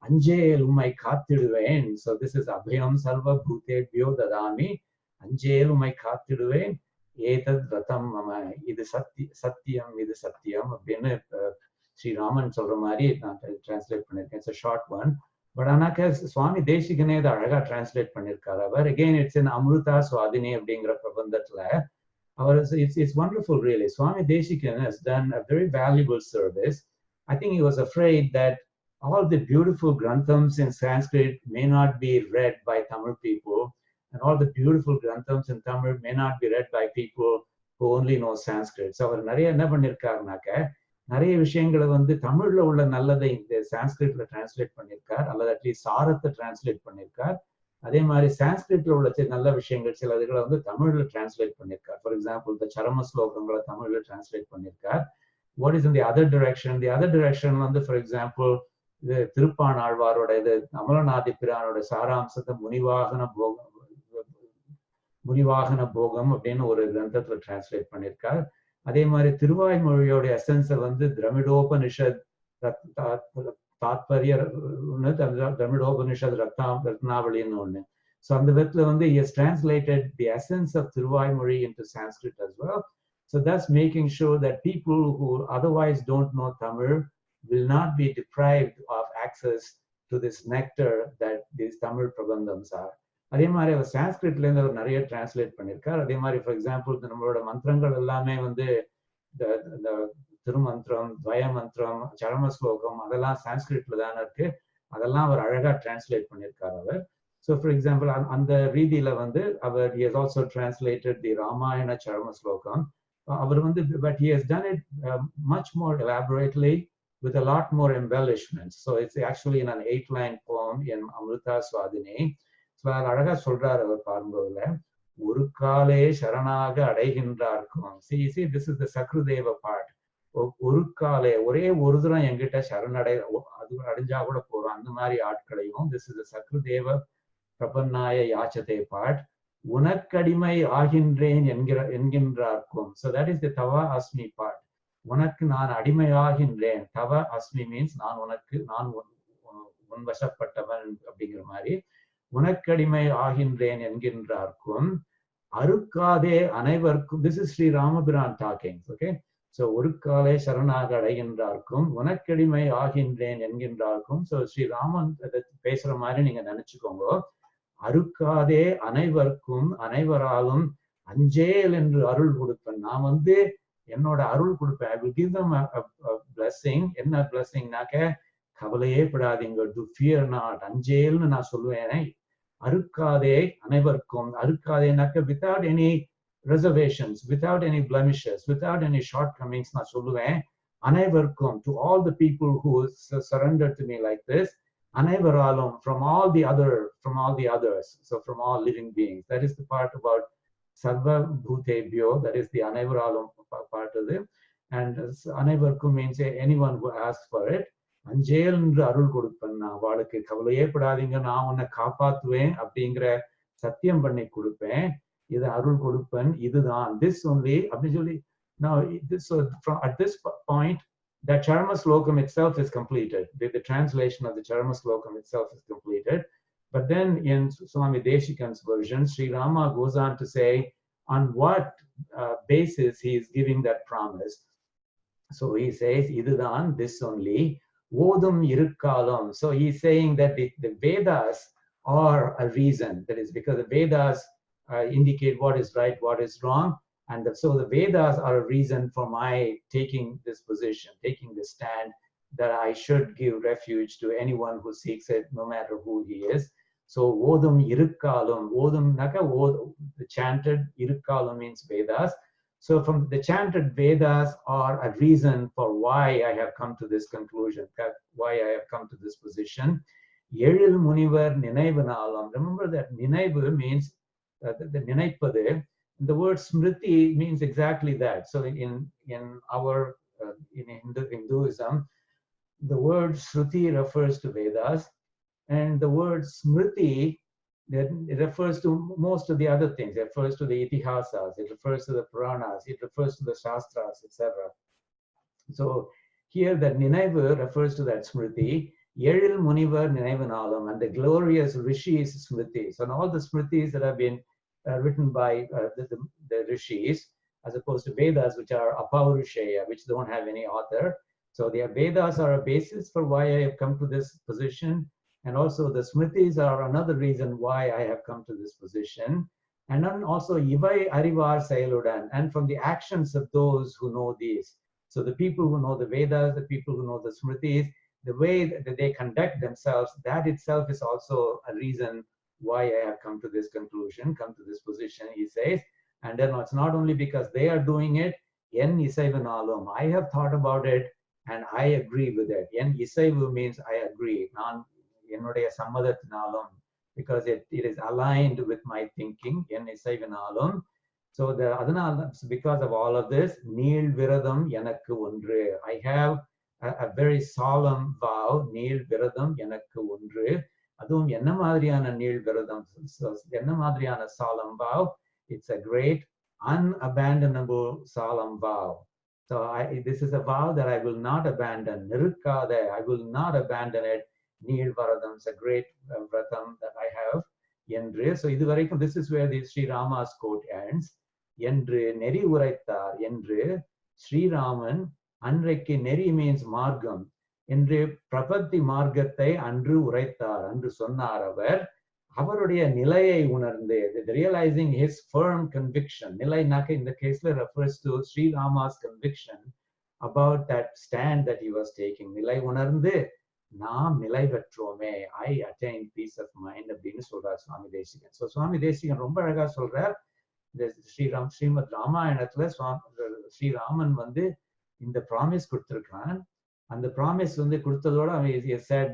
அஞ்சேல் உம்மை காத்திடுவேன். So this is அபயம் சர்வ பூதேபியோ ததாமி, அஞ்சேல் உம்மை காத்திடுவேன். ஏதத் விரதம் மம, இது சத்தியம், இது சத்தியம் அப்படின்னு ஸ்ரீராமன் சொல்ற மாதிரி நான் டிரான்ஸ்லேட் பண்ணிருக்கேன். It's a short one. But ஆனாக்க சுவாமி தேசிகனே இதை அழகா டிரான்ஸ்லேட் பண்ணிருக்காரு அவர். Again it's in அமிர்தா சுவாதினி அப்படிங்கிற பிரபந்தத்துல அவர், it's wonderful really. Swami Desikan has done a very valuable service. I think he was afraid that all the beautiful granthams in Sanskrit may not be read by Tamil people, and all the beautiful granthams in Tamil may not be read by people who only know Sanskrit. So அவர் நிறைய என்ன பண்ணிருக்காருனாக்க, நிறைய விஷயங்களை தமிழ்ல உள்ள நல்லதை இந்த சான்ஸ்கிரிட்ல translate பண்ணிருக்கார், அல்லது அட்லீஸ்ட் சாரத்தை டிரான்ஸ்லேட் பண்ணிருக்கார். அதே மாதிரி சான்ஸ்கிரிட்ல உள்ள நல்ல விஷயங்கள் சில இதுகளை வந்து தமிழ்ல டிரான்ஸ்லேட் பண்ணியிருக்கார். ஃபார் எக்ஸாம்பிள் இந்த சரம ஸ்லோகங்களை தமிழ்ல டிரான்ஸ்லேட் பண்ணியிருக்கார். What is in the other direction? The other direction வந்து ஃபார் எக்ஸாம்பிள் இது திருப்பாணாழ்வாரோட இது அமலநாதி பிரானோட சாராம்சத்தை முனிவாகன போகம் அப்படின்னு ஒரு கிரந்தத்துல டிரான்ஸ்லேட் பண்ணியிருக்கார். அதே மாதிரி திருவாய்மொழியோட எசன்ஸை வந்து திரமிடோபனிஷத் தாத்பரிய திரமிடோபனிஷத் ரத்னாவளின்னு ஒண்ணு. So அந்த விதத்துல வந்து he has translated the essence of Thiruvaimozhi into Sanskrit as well. So that's making sure that people who otherwise don't know Tamil will not be deprived of access to this nectar that these Tamil Prabandhams are. அதே மாதிரி அவர் சான்ஸ்கிரிட்ல இருந்து அவர் நிறைய translate பண்ணியிருக்கார். அதே மாதிரி for example நம்மளோட மந்திரங்கள் எல்லாமே வந்து இந்த திருமந்திரம், துவய மந்திரம், சரம ஸ்லோகம் அதெல்லாம் சான்ஸ்கிரிட்ல தானே இருக்கு. அதெல்லாம் அவர் அழகா டிரான்ஸ்லேட் பண்ணியிருக்கார் அவர். ஸோ ஃபார் எக்ஸாம்பிள் அந்த ரீதியில வந்து அவர் he has also translated the Ramayana சரம ஸ்லோகம். அவர் வந்து but he has done it much more elaborately with a lot more embellishments. So it's actually in an 8-line poem in Amrita Swadhini. So அழகா சொல்றாரு அவர் பாருங்கோல, ஒரு காலே சரணாக அடைகின்றார்க்கும். See, this is the Sakradeva part. ஒரு காலே ஒரே ஒரு தரம் என்கிட்ட சரணடை அது அடைஞ்சா கூட போறோம், அந்த மாதிரி ஆட்களையும். This is the Sakradeva பிரபன்னாய யாச்சதே part. உனக்கடிமை ஆகின்றேன் என்கின்றார்க்கும். So that is the தவா அஸ்மி part. உனக்கு நான் அடிமையாகின்றேன். தவ அஸ்மி மீன்ஸ் நான் உன் வசப்பட்டவன் அப்படிங்கிற மாதிரி. உனக்கடிமை ஆகின்றேன் என்கின்றார்க்கும் அருக்காதே அனைவருக்கும். This is Sri Ramapiran talking. Okay, so ஒரு காலே சரணாக அடைகின்றார்க்கும் உனக்கடிமை ஆகின்றேன் என்கின்றார்க்கும். So ஸ்ரீ ராமன் பேசுற மாதிரி நீங்க நினைச்சுக்கோங்க. அருக்காதே அனைவருக்கும் அனைவராலும் அஞ்சேல் என்று அருள் கொடுப்பேன். நான் வந்து என்னோட அருள் கொடுப்பேன். I will give them a blessing. என்ன blessingனாக்க கவலையே படாதீங்க, do fear not, அஞ்சேல்னு நான் சொல்லுவேன். அருக்காதே அனைவருக்கும், அருக்காதேனாக்க without any reservations, without any blemishes, without any shortcomings நான் சொல்லுவேன். அனைவருக்கும், to all the people who surrender to me like this. அனைவராலும், from all the others, so from all living beings. That is the part about sarva bhutebhyo, that is the அனைவராலும் part of it. And அனைவருக்கும் means anyone who asks for it. அஞ்சேல் என்று அருள் கொடுப்பேன், நான் அவளுக்கு கவலையே படாதீங்க, நான் உன்னை காப்பாத்துவேன் அப்படிங்கிற சத்தியம் பண்ணி கொடுப்பேன். இது அருள் கொடுப்பேன், இதுதான் this only அப்படின்னு சொல்லி. Now so at this point that Charma Slokam itself is completed. The translation of the Charma Slokam itself is completed. But then in Swami Desikan's version, Sri Rama goes on to say on what basis he is giving that promise. So he says, Idudan, this only, Vodum Irukkalam. So he's saying that the Vedas are a reason. That is because the Vedas indicate what is right, what is wrong. And so the Vedas are a reason for my taking this position, taking this stand, that I should give refuge to anyone who seeks it, no matter who he is. So Vodum Irukkalam, Vodum Naka, the chanted, Irukkalam means Vedas. So from the chanted Vedas are a reason for why I have come to this conclusion, why I have come to this position. Yeril Munivar Ninaivanaalam. Remember that Ninaivu means the Ninaipade. The word Smriti means exactly that. So in our in Hinduism, the word Shruti refers to Vedas, and the word Smriti, it refers to most of the other things. It refers to the Itihasas, it refers to the Puranas, it refers to the Shastras, etc. So here that Ninaivu refers to that Smriti, Yeril Munivar Ninaivanaalam, and the glorious Rishis Smritis, and all the Smritis that have been written by the Rishis, as opposed to Vedas, which are apaurushaya, which don't have any author. So the Vedas are a basis for why I have come to this position. And also the Smritis are another reason why I have come to this position. And then also Ivai Arivar Sailudan, and from the actions of those who know these. So the people who know the Vedas, the people who know the Smritis, the way that they conduct themselves, that itself is also a reason why I have come to this conclusion, come to this position, he says. And then it's not only because they are doing it, Yen Isaivanalum, I have thought about it and I agree with it. Yen Isaivu means I agree. Nan என்னுடைய சம்மதத்தினாலும் because it is aligned with my thinking. So because of all of this, Neel Viradam Yanakku Undru. I have a very solemn vow, Neel Viradam Yanakku Undru. Adum enna madriyana Neel Viradam, enna madriyana solemn vow. It's a great, unabandonable solemn vow. So this is a vow that I will not abandon. Nirukkade, I will not abandon it. Neel Viradam is a great vratam that I have. Yendre. So this is where the Sri Rama's quote ends. Yendre neri uraittar. Yendre Sri Raman anrekki neri means margam. Yendre prapatti margathai andru uraittar. Andru sonnar அவர். அவருடைய நிலையை உணர்ந்து, realizing his firm conviction. Nilai naka in the case refers to Sri Rama's conviction about that stand that he was taking. Nilai unarnde, naam nilai vetrome, I attained peace of mind அப்படின்னு சொல்றார் Swami Desikan. So Swami Desikan ரொம்ப அழகா சொல்றார். ஸ்ரீமத் ராமாயணத்துல ஸ்ரீ ராமன் வந்து இந்த promise கொடுத்திருக்கான். அந்த promise வந்து கொடுத்ததோட he said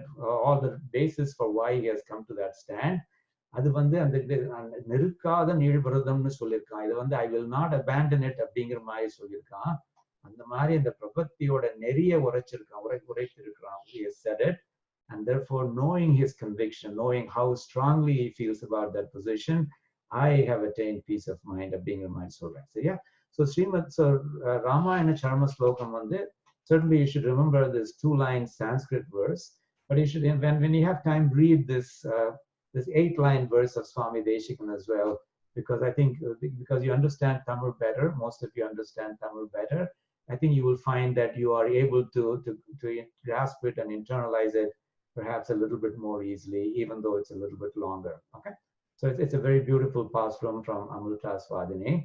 all the basis for why he has come to that stand. அது வந்து அந்த நெருக்காத நீழ்விரதம்னு சொல்லியிருக்கான். இது வந்து I will not abandon it அப்படிங்கிற மாதிரி சொல்லியிருக்கான். அந்த மாதிரி இந்த பிரபத்தியோட நெறிய உரைத்திருக்கிறான். He has said it, and therefore knowing his conviction, knowing how strongly he feels about that position, I have attained peace of mind அப்படிங்கிற மாதிரி சொல்றேன். சரியா? So Ramayana Charma Slokam வந்து certainly you should remember this 2-line Sanskrit verse, but you should, when you have time, read this 8-line verse of Swami Desikan as well, because I think because you understand Tamil better, most of you understand Tamil better, I think you will find that you are able to grasp it and internalize it perhaps a little bit more easily, even though it's a little bit longer. Okay, so it's a very beautiful pasuram from Amrita Swadhini.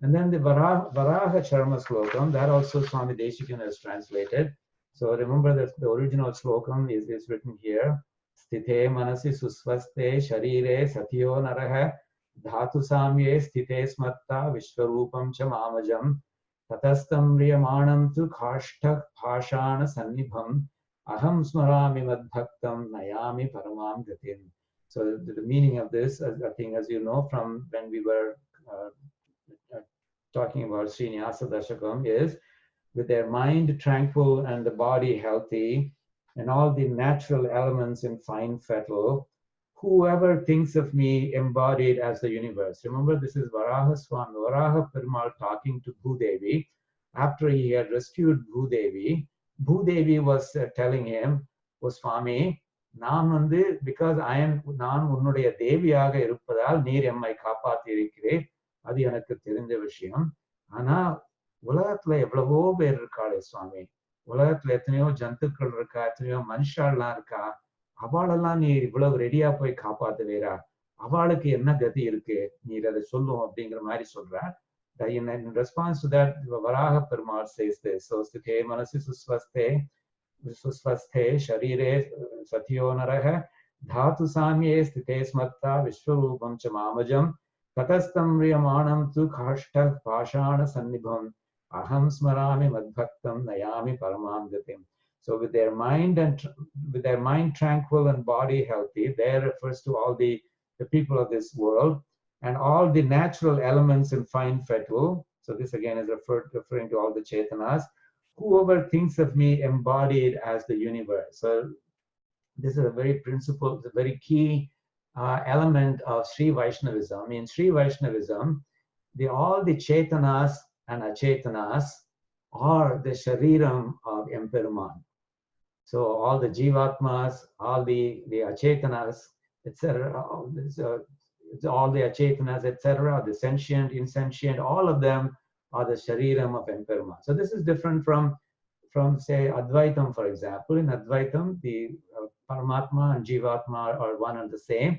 And then the Varaha Charma Slokam, that also Swami Desikan has translated. So remember that the original Slokam is written here. Sthite manasi susvaste sharire satyo naraha dhatu samye sthite smatta vishwarupam cha mamajam tatastam riyamanam tu khashtha bhashana sannibham aham smarami madbhaktam nayami paramam gatim. So the meaning of this, I think, as you know from when we were talking about Srinivasa Dashakam, is with their mind tranquil and the body healthy and all the natural elements in fine fettle, whoever thinks of me embodied as the universe. Remember, this is Varaha Swami, Varaha Perumal talking to Bhudevi after he had rescued Bhudevi. Bhudevi was telling him, "Oh Swami, நான் வந்து because நான் உன்னுடைய தேவியாக இருப்பதால் நீர் எம்மை காப்பாற்றி இருக்கிறேன். அது எனக்கு தெரிந்த விஷயம். ஆனா உலகத்துல எவ்வளவோ பேர் இருக்காளே சுவாமி, உலகத்துல எத்தனையோ ஜந்துக்கள் இருக்கா, எத்தனையோ மனுஷாலாம் இருக்கா, அவளெல்லாம் நீர் இவ்வளவு ரெடியா போய் காப்பாத்துவேரா? அவளுக்கு என்ன கதி இருக்கு? நீர் அதை சொல்லும் அப்படிங்கிற மாதிரி சொல்றார். In response to that, Varaha Perumal says this. So stithe manasi susvaste sharire satyo naraha dhatu samye stithe smatta vishwarupam cha mamajam tatastam riyamanam tu khashta bhashana sannibham aham smarami madbhaktam nayami paramam gatim. So with their mind tranquil and body healthy, there refers to all the people of this world and all the natural elements in fine fettle. So this again is referring to all the Chaitanas. Whoever thinks of me embodied as the universe. So this is a very key element of Sri Vaishnavism. In Sri Vaishnavism, all the Chaitanas and Achaitanas are the Shariram of Emperuman. So all the Jivatmas, all the Achaitanas, etc., all the Achaitanas, etc., the sentient, insentient, all of them are the Shariram of Emperuman. So this is different from say Advaitam, for example. In Advaitam, the Paramatma and Jivatma are one and the same,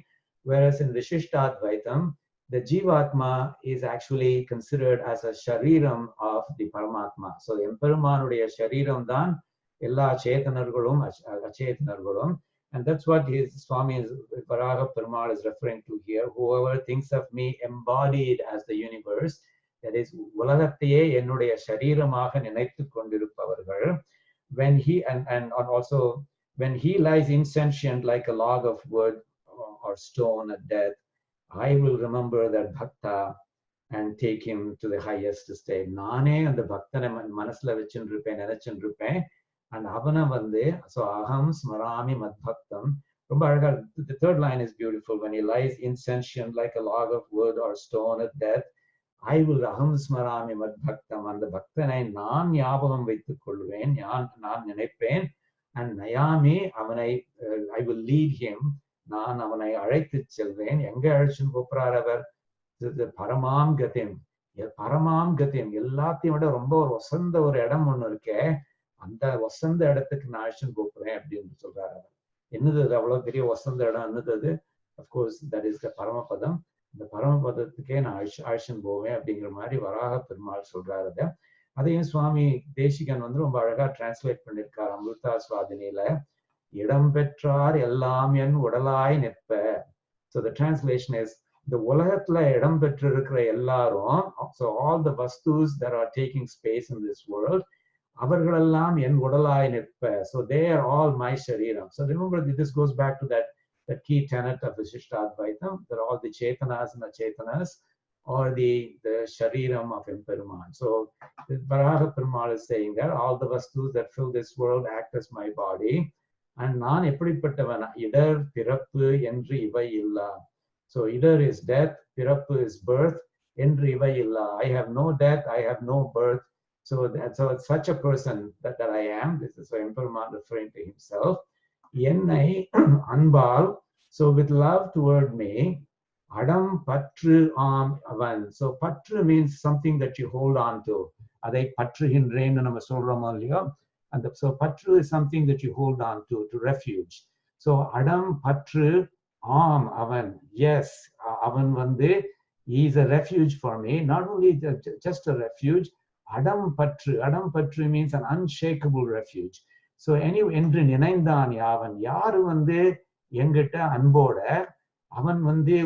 whereas in Vishishta Advaitam, the Jivatma is actually considered as a Shariram of the Paramatma. So the Emperumanuடைய Shariram தான் எல்லா சேத்தனர்களும் அச்சேதனர்களும். And that's what his Swami Varaha Perumal is referring to here. Whoever thinks of me embodied as the universe, that is, உலகத்தையே என்னுடைய சரீரமாக நினைத்துக் கொண்டிருப்பவர்கள், when he and also when he lies insentient like a log of wood or stone at death, I will remember that bhakta and take him to the highest state. Nane and the bhakta manasla vechinrupen nenachindrupen and avana vande, so aham smarami madbhaktam. The third line is beautiful. When he lies insentient like a log of wood or stone at death, I will aham smarami madbhaktam, and the bhaktanai naan ஞாபகம் வைத்துக் கொள்வேன், நான் நினைப்பேன், and nayami avanai, I will lead him, நான் அவனை அழைத்துச் செல்வேன். எங்க அழைச்சுன்னு போறார் அவர்? The paramam gatim. Paramam gatim. எல்லாத்தையும் விட ரொம்ப ஒரு வசந்த ஒரு இடம் ஒண்ணு இருக்கே, அந்த வசந்த இடத்துக்கு நான் அழைச்சுன்னு போறேன் அப்படின்னு சொல்றாரு அவர். என்னது அது அவ்வளவு பெரிய வசந்த இடம்? என்னது? Of course, that is the பரமபதம். இந்த பரமபதத்துக்கே நான் அழைச்சுன்னு போவேன் அப்படிங்கிற மாதிரி வராக பெருமாள் சொல்றாரு. அதையும் சுவாமி தேசிகன் வந்து ரொம்ப அழகா டிரான்ஸ்லேட் பண்ணிருக்காரு அமிர்தா சுவாதினியில. இடம் பெற்றார் எல்லாம் என் உடலாய் நிற்ப. So the translation is, the உலகத்துல இடம் பெற்றிருக்கிற எல்லாரும், so all the vastus that are taking space in this world, அவர்களெல்லாம் என் உடலாய் நிற்ப. So they are all my shariram. So remember, this goes back to that key tenet of Vishishtadvaitam, that all the chetanas and achetanas or the shariram of Emperuman. So Varaha Perumal is saying that all the vastus that fill this world act as my body. And நான் எப்படிப்பட்டவன்? இடர் பிறப்பு என்று இவை இல்லா. So idar is death, pirappu is birth, endri iva illa. I have no death, I have no birth. So it's such a person that I am. This is so Emperuman referring to himself. Ennai anbal. So with love toward me, adam patru avan. So patru means something that you hold on to. Adai patruhinren nama solroma illaya. And so patru is something that you hold on to refuge. So adam patru avan, yes, avan vande, he is a refuge for me. Not only just a refuge, adam patru means an unshakable refuge. So anyway, என்று நினைந்தான் யாவன், யாரு வந்து எங்கிட்ட அன்போட, அவன் வந்து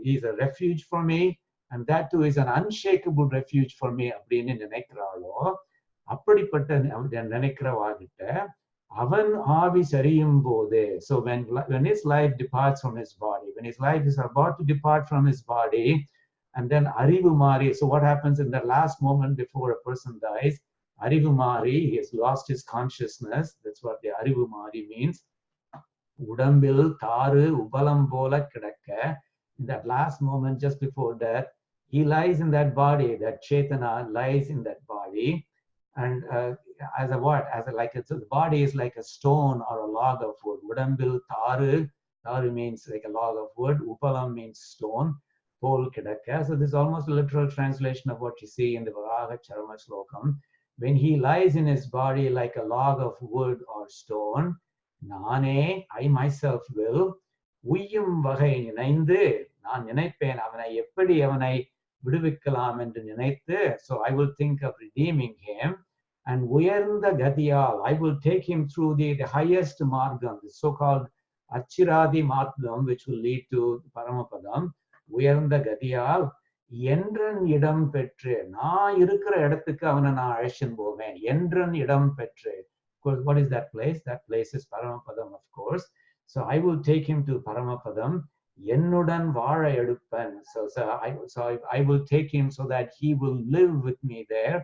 he is a refuge for me, and that too is an unshakable refuge for me அப்படின்னு நினைக்கிறாளோ, அப்படிப்பட்ட நினைக்கிறவாகிட்ட avan avi sariyum bode. So when his life departs from his body, when his life is about to depart from his body, and then arivu mari. So what happens in the last moment before a person dies? Arivu mari, he has lost his consciousness. That's what the arivu mari means. Udambil taru ubalam bola kidakka. In that last moment just before death, he lies in that body. That chetana lies in that body. And as a what? As a like so the body is like a stone or a log of wood. Udambil taru. Taru means like a log of wood. Upalam means stone. Pol kidakka. So this is almost a literal translation of what you see in the Varaha Charama Slokam. When he lies in his body like a log of wood or stone, nane, I myself will, uyum vagai ninaindu, naan ninaippen avanai eppadi avanai viduvikkalam endru ninaithu. So I will think of redeeming him. And uyarnda gadiyal, I will take him through the highest margam, the so-called achiradi margam, which will lead to Paramapadam. Uyarnda gadiyal, என்றன் இடம் பெற்று, நான் இருக்கிற இடத்துக்கு அவனை நான் அழைச்சின்னு போவேன். என்றன் இடம் பெற்று. What is that place? That place is Paramapadam, of course. So I will take him to Paramapadam. என்னுடன் வாழ எடுப்பன். So I will take him so that he will live with me there.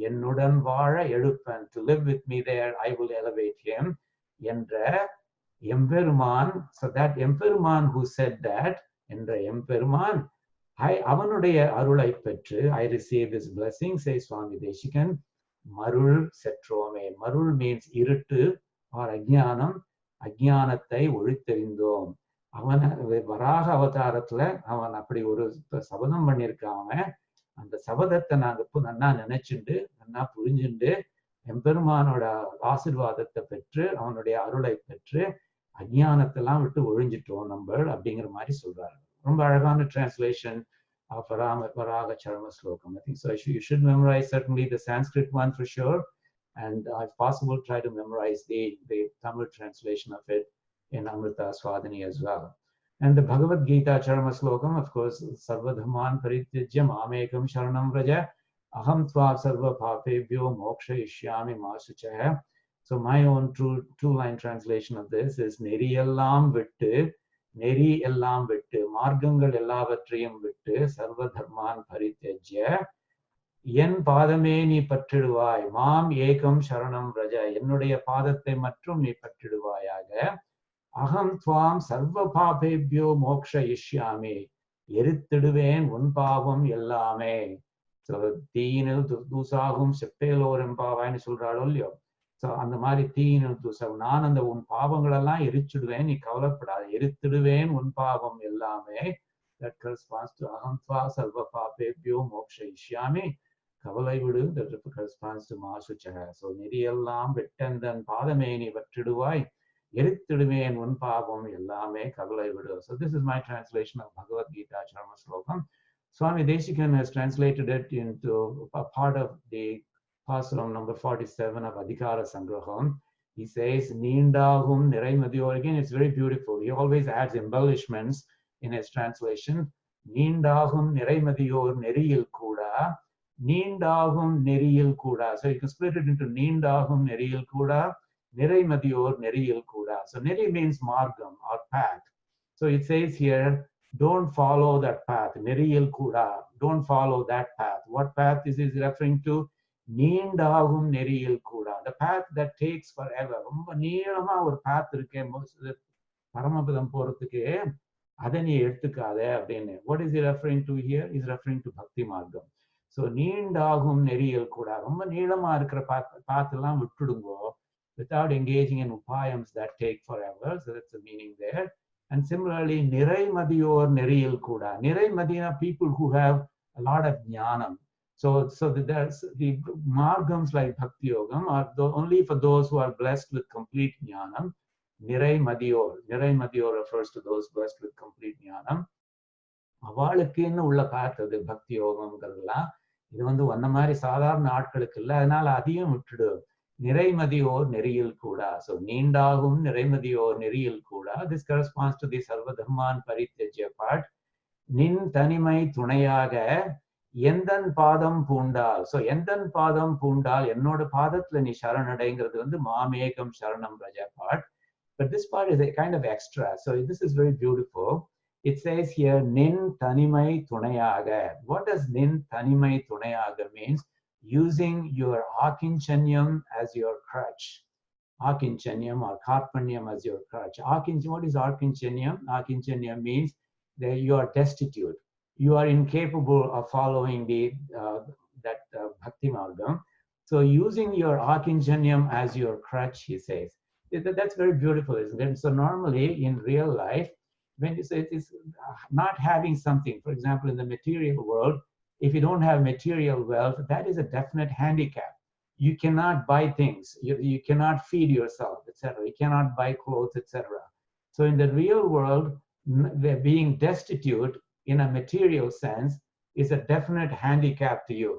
என்னுடன் வாழ எடுப்பன். To live with me there, I will elevate him. என்ற எம்பெருமான். So that எம்பெருமான் who said that, என்ற எம்பெருமான், அவனுடைய அருளை பெற்று, I receive his blessing, says Swami Desikan. Marul setrome. Marul means இருட்டு or அஜ்ஞானம். அஜ்ஞானத்தை ஒழித்தெறிந்தோம். அவன் வராக அவதாரத்துல அவன் அப்படி ஒரு சபதம் பண்ணியிருக்கான். அந்த சபதத்தை நாங்க நன்னா நினைச்சுண்டு நன்னா புரிஞ்சுண்டு எம்பெருமானோட ஆசீர்வாதத்தை பெற்று அவனுடைய அருளை பெற்று அஜ்ஞானத்தெல்லாம் விட்டு ஒழிஞ்சிட்டோம் நம்ம அப்படிங்கிற மாதிரி சொல்றாரு. ரொம்ப அழகான translation of Varaha Charama Slokam. I think so. You should memorize certainly the Sanskrit one for sure, and if possible, try to memorize the Tamil translation of it in Amrita Swadhini as well. And the Bhagavad Gita Charama Slokam, of course, Sarvadhaman Paritijya Mamekam Sharanam Vraja Aham Tva Sarva Papebhyo Moksha Ishyami Masuchaya. So my own two-line translation of this is Neriyellam Vittu neri ellam vittu, margangal ellavatriyum vittu, sarva dharman paritejya, என் பாதமே நீ பற்றிடுவாய், மாம் ஏகம் சரணம் ரஜ, என்னுடைய பாதத்தை மற்றும் நீ பற்றிடுவாயாக. அகம் துவாம் சர்வ பாபேபியோ மோக்ஷ இஷ்யாமி, எரித்திடுவேன் உன் பாவம் எல்லாமே. ஸோ தீயினில் தூசாகும் செப்பேலோர் எம்பாவாய்னு சொல்றாளோ இல்லையோ, ஸோ அந்த மாதிரி தீயினில் தூசாகும், நான் அந்த உன் பாவங்களெல்லாம் எரிச்சிடுவேன், நீ கவலைப்படாத, எரித்திடுவேன் உன் பாவம் எல்லாமே. That corresponds to aham tva sarva papebhyo moksha ishyami, கவலை விடு, that corresponds to மாசுச்சக. ஸோ நெறியெல்லாம் வெட்டந்தன் பாதமேனி வற்றிடுவாய், எரித்திடுவேன் உன் பாவம் எல்லாமே கவலை விடு. So this is my translation of Bhagavad Gita Charma Slokam. Swami Desikan has translated it into a part of the pasuram number 47 of Adhikara Sangraham. He says, Nindagum Niraimadiyor. Again, it's very beautiful. He always adds embellishments in his translation. Nindagum Niraimadiyor Neriyil Kuda. Nindagum Neriyil Kuda. So you can split it into Nindagum Neriyil Kuda, Niraimadiyor Neriyil Kuda. So Neri means margam or path. So it says here, don't follow that path. Neriyil Kuda. Don't follow that path. What path is he referring to? Nindagum Neriyil Kuda. The path that takes forever. Romba neelama or path irukke Paramapadam poradhukku, adha nee eduthukade appadine. What is he referring to here? He is referring to Bhakti Margam. So Nindagum Neriyil Kuda. Romba neelama irukra path ellam vittudungo, without engaging in upayams that take forever. So that's the meaning there. And similarly, Nirai Madiyor Neriyil Kuda. Nirai Madina, people who have a lot of jnanam. So there's the margams like Bhakti Yogam are only for those who are blessed with complete jnanam. Nirai Madiyor. Nirai Madiyor refers to those blessed with complete jnanam. அவளுக்குன்னு உள்ள பார்த்தது பக்தி யோகம்ங்கிறதுலாம், இது வந்து ஒன்ன மாதிரி சாதாரண ஆட்களுக்கு இல்லை, அதனால அதையும் விட்டுடு. நிறைமதியோர் நெறியில் கூடா. So நீண்டாகும் நிறைமதியோர் நெறியில் கூடா. This corresponds to the Sarva Dharman Paritejya part. நின் தனிமை துணையாக எந்தன் பாதம் பூண்டால். So எந்தன் பாதம் பூண்டால், என்னோட பாதத்துல நீ சரணடைங்கிறது வந்து மாமேகம் சரணம் Raja part. But this part is a kind of extra. So this is very beautiful. It says here, நின் தனிமை துணையாக. What does நின் தனிமை துணையாக means? Using your akinchanyam as your crutch. Akinchanyam or karpanyam as your crutch. What is akinchanyam? Akinchanyam means that you are destitute. You are incapable of following that bhakti margam. So using your akinchanyam as your crutch, he says. That's very beautiful, isn't it? So normally in real life, when you say it is not having something, for example, in the material world, if you don't have material wealth, that is a definite handicap. You cannot buy things. You cannot feed yourself, etc. You cannot buy clothes, etc. So in the real world, being destitute in a material sense is a definite handicap to you.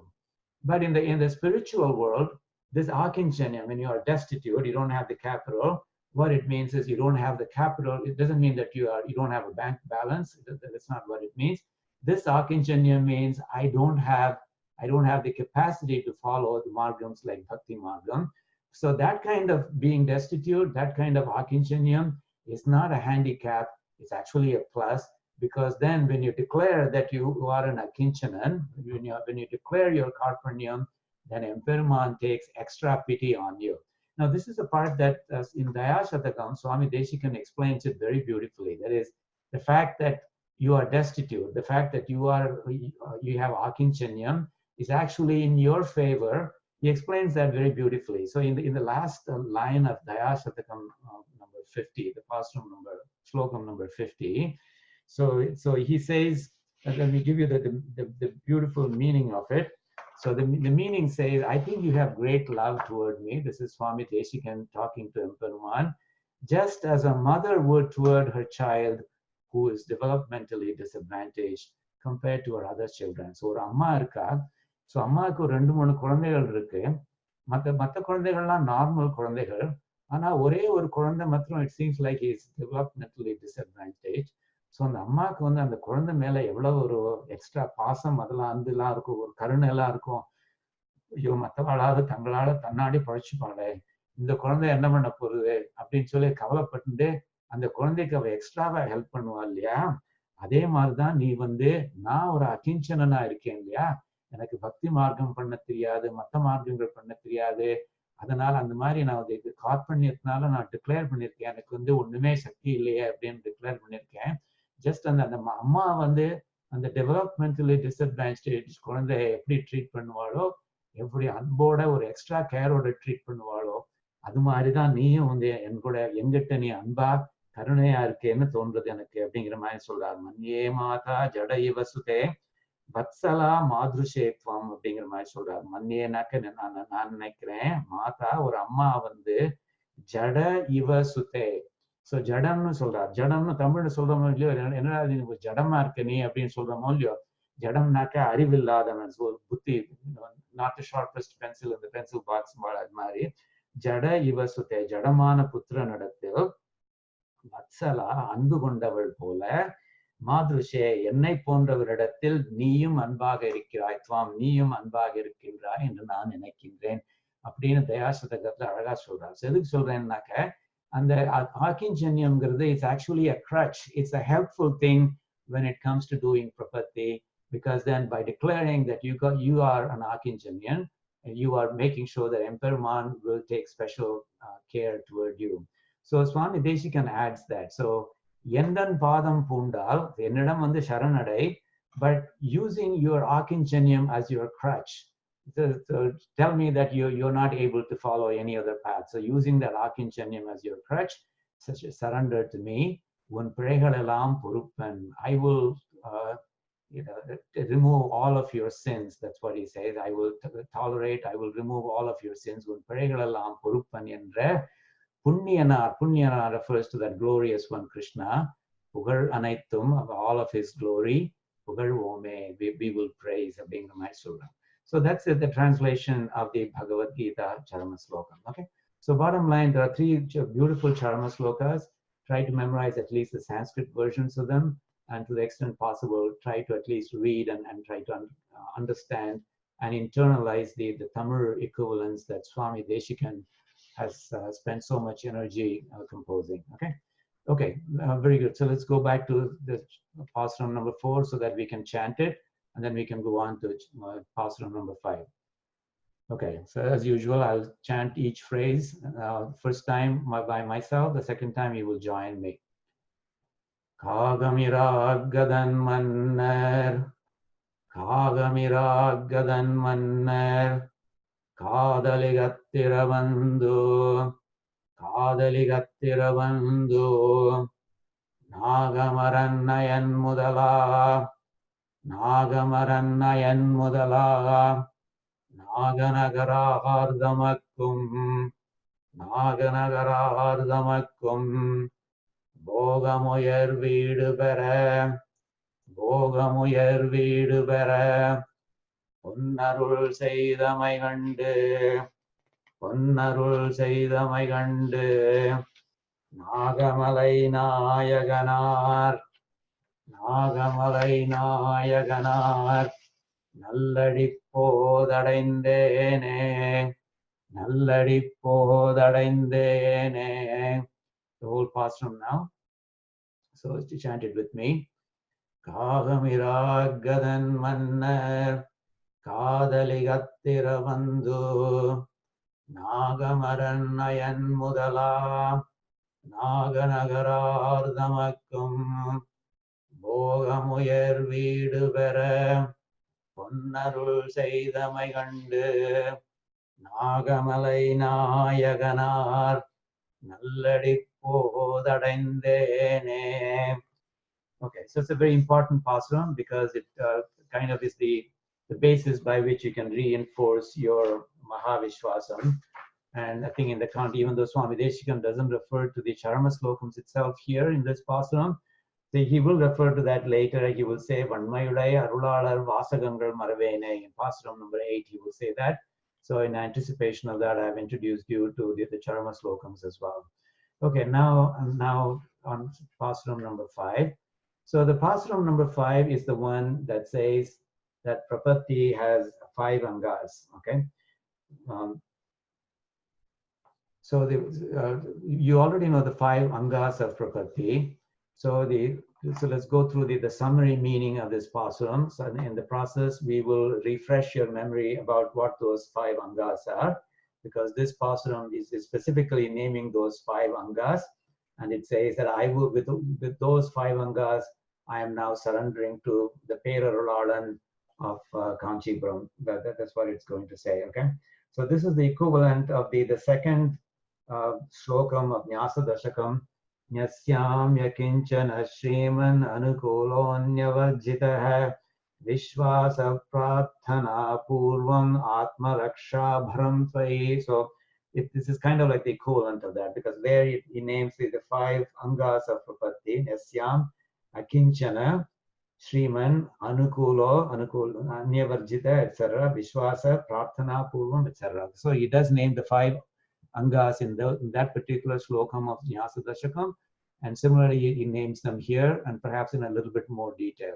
But in the spiritual world, this akinchanyam, when you are destitute, you don't have the capital. What it means is you don't have the capital. It doesn't mean that you don't have a bank balance. That's not what it means. This akinchanyam means I don't have the capacity to follow the margams like Bhakti Margam. So that kind of being destitute, that kind of akinchanyam is not a handicap. It's actually a plus, because then when you declare that you are an akinchanan, when you declare your karpanyam, then Emperuman takes extra pity on you. Now this is a part that in Dayashatakam, Swami Desikan explains it very beautifully. That is, the fact that you are destitute, the fact that you have akinchanyam is actually in your favor. He explains that very beautifully. So in the last line of Dayashatakam number 50, the pasuram number, slokam number 50. So he says, let me give you the beautiful meaning of it. So the meaning says, I think you have great love toward me. This is Swami Desikan talking to Emperuman. Just as a mother would toward her child who is developmentally disadvantaged compared to her other children. So ஒரு அம்மா இருக்கா. So அம்மாவுக்கு ஒரு 2-3 குழந்தைகள் இருக்கு. மற்ற குழந்தைகள்லாம் normal குழந்தைகள். ஆனால் ஒரே ஒரு குழந்தை மாத்திரம் it seems like he is developmentally disadvantaged. So அந்த அம்மாவுக்கு வந்து அந்த குழந்தை மேல எவ்வளவு ஒரு எக்ஸ்ட்ரா பாசம் அதெல்லாம் அந்தெல்லாம் இருக்கும், ஒரு கருணை எல்லாம் இருக்கும். ஐயோ மற்றவாளாவது தங்களால தன்னாடி பழச்சுப்பாளே, இந்த குழந்தை என்ன பண்ண போகுது அப்படின்னு சொல்லி கவலைப்பட்டு அந்த குழந்தைக்கு அவ எக்ஸ்ட்ராவா ஹெல்ப் பண்ணுவா இல்லையா, அதே மாதிரிதான் நீ நான் ஒரு அகிஞ்சனனா இருக்கேன் இல்லையா, எனக்கு பக்தி மார்க்கம் பண்ண தெரியாது, மத்த மார்க்கங்கள் பண்ண தெரியாது, அதனால அந்த மாதிரி நான் இது கார்பண்யத்தினால நான் டிக்ளேர் பண்ணியிருக்கேன், எனக்கு ஒண்ணுமே சக்தி இல்லையே அப்படின்னு டிக்ளேர் பண்ணியிருக்கேன். ஜஸ்ட் அந்த அம்மா அந்த டெவலப்மெண்டலி டிஸ்அட்வான்டேஜ் குழந்தைய எப்படி ட்ரீட் பண்ணுவாளோ, எப்படி அன்போட ஒரு எக்ஸ்ட்ரா கேரோட ட்ரீட் பண்ணுவாளோ, அது மாதிரிதான் நீயும் என்கிட்ட நீ அன்பா கருணையா இருக்கேன்னு தோன்றது எனக்கு அப்படிங்கிற மாதிரி சொல்றாரு. மன்யே மாதா ஜட இவ சுதே வத்சலா மாதுஷேத்வம் அப்படிங்கிற மாதிரி சொல்றாரு. மன்யேனாக்க நான் நினைக்கிறேன், மாதா ஒரு அம்மா ஜட இவ சுதே. சோ ஜடம்னு சொல்றார். ஜடம்னு தமிழ்ல சொல்றோமோ இல்லையோ, என்னடா நீ ஜடமா இருக்க நீ அப்படின்னு சொல்றோமோ இல்லையோ, ஜடம்னாக்க அறிவில்லாதவன், புத்தி, நாட் தி ஷார்பஸ்ட் பென்சில் இந்த பென்சில் பாக்ஸ் அது மாதிரி. ஜட இவ சுதே, ஜடமான புத்திரனிடத்தில் வத்சலா அன்பு கொண்டவள் போல, மாதுஷே என்னை போன்றவரிடத்தில் நீயும் அன்பாக இருக்கிறாய், துவாம் நீயும் அன்பாக இருக்கின்றாய் என்று நான் நினைக்கின்றேன் அப்படின்னு தயாசதகத்துல அழகா சொல்றாரு. எதுக்கு சொல்றேன்னாக்க, அந்த ஆக்கிஞ்சன்யம்ங்கிறது is actually a crutch. It's a helpful thing when it comes to doing prapatti, because then by declaring that you are an akinjanyan, you are making sure that Emperman will take special care toward you. So Swami Desikan adds that. So Yendan Padam Pundal, என்னிடம் சரணடை, but using your akinjanyam as your crutch. So tell me that you're not able to follow any other path. So using that akinjanyam as your crutch, such as surrender to me, un piraigalellam poruppan, I will remove all of your sins. That's what he says. I will tolerate, I will remove all of your sins. Un piraigalellam poruppan endra Punyanar refers to that glorious one, Krishna. Pugar Anaithum, of all of his glory, Pugar Ome, we will praise, being the Mysura. So that's the translation of the Bhagavad Gita Charama Slokam. Okay. So bottom line, there are 3 beautiful Charama Slokas. Try to memorize at least the Sanskrit versions of them, and to the extent possible, try to at least read and try to understand and internalize the Tamil equivalents that Swami Desikan has spent so much energy composing. Okay, very good. So let's go back to the pasuram number 4 so that we can chant it, and then we can go on to pasuram number 5. Okay, so as usual, I'll chant each phrase. First time by myself, the second time you will join me. Kagamiraagadan manner, Kagamiraagadan manner, காதலிகத்திரவந்து காதலிகத்திரவந்து நாகமரன்னயன் முதலா நாகமரன்னயன் முதலா நாகநகரார்தமக்கும் நாகநகரார்தமக்கும் போகமுயர் வீடு பெற போகமுயர் வீடு பெற பொன்னருள் செய்தமை கண்டு பொன்னருள் செய்தமை கண்டு Nagamalai நாயகனார் Nagamalai நாயகனார் நல்லடி போதடைந்தேனே நல்லடி போதடைந்தேனே. The whole pasuram now. So to chant it with me. காகமிராகதன் மன்னர் காதலிகத்திரவந்து நாகமரன்னயன் முதலா நாகநகரார்தமக்கும் போகமுயர் வீடு பெற பொன்னருள் செய்தமை கண்டு Nagamalai நாயகனார் நல்லடி போதடைந்தேனே. Okay, so it's a very important pasuram because it kind of is the basis by which you can reinforce your Mahavishwasam. And I think in the count, even though Swami Desikan doesn't refer to the Charama Slokams itself here in this pasuram, he will refer to that later. He will say, Vanmayudai Arulalar Vasagangal Maravene. In pasuram number 8, he will say that. So in anticipation of that, I have introduced you to the Charama Slokams as well. Okay, now on pasuram number 5. So the pasuram number 5 is the one that says that Prapatti has 5 angas. Okay, So you already know the 5 angas of prapatti. So let's go through the summary meaning of this pasurams, and in the process we will refresh your memory about what those 5 angas are, because this pasuram is specifically naming those 5 angas, and it says that I will, with those 5 angas, I am now surrendering to the pAsurams of Kanchipuram. That's what it's going to say. Okay, so this is the equivalent of the second श्लोकम of न्यास दशकम न्यस्याम यकिंचन श्रीमन अनुकूलोऽन्यवर्जितः विश्वास प्रार्थना पूर्वम आत्मरक्षा भरम त्वयि. So this is kind of like the equivalent of that, because there he names the 5 angas of prapatti: न्यस्याम अकिंचन Shriman, Anukulo, Anyavarjita, etc., Vishwasa, Prarthana, Purvam, etc. So he does name the 5 angas in that particular slokam of Nyasa Dashakam, and similarly he names them here, and perhaps in a little bit more detail.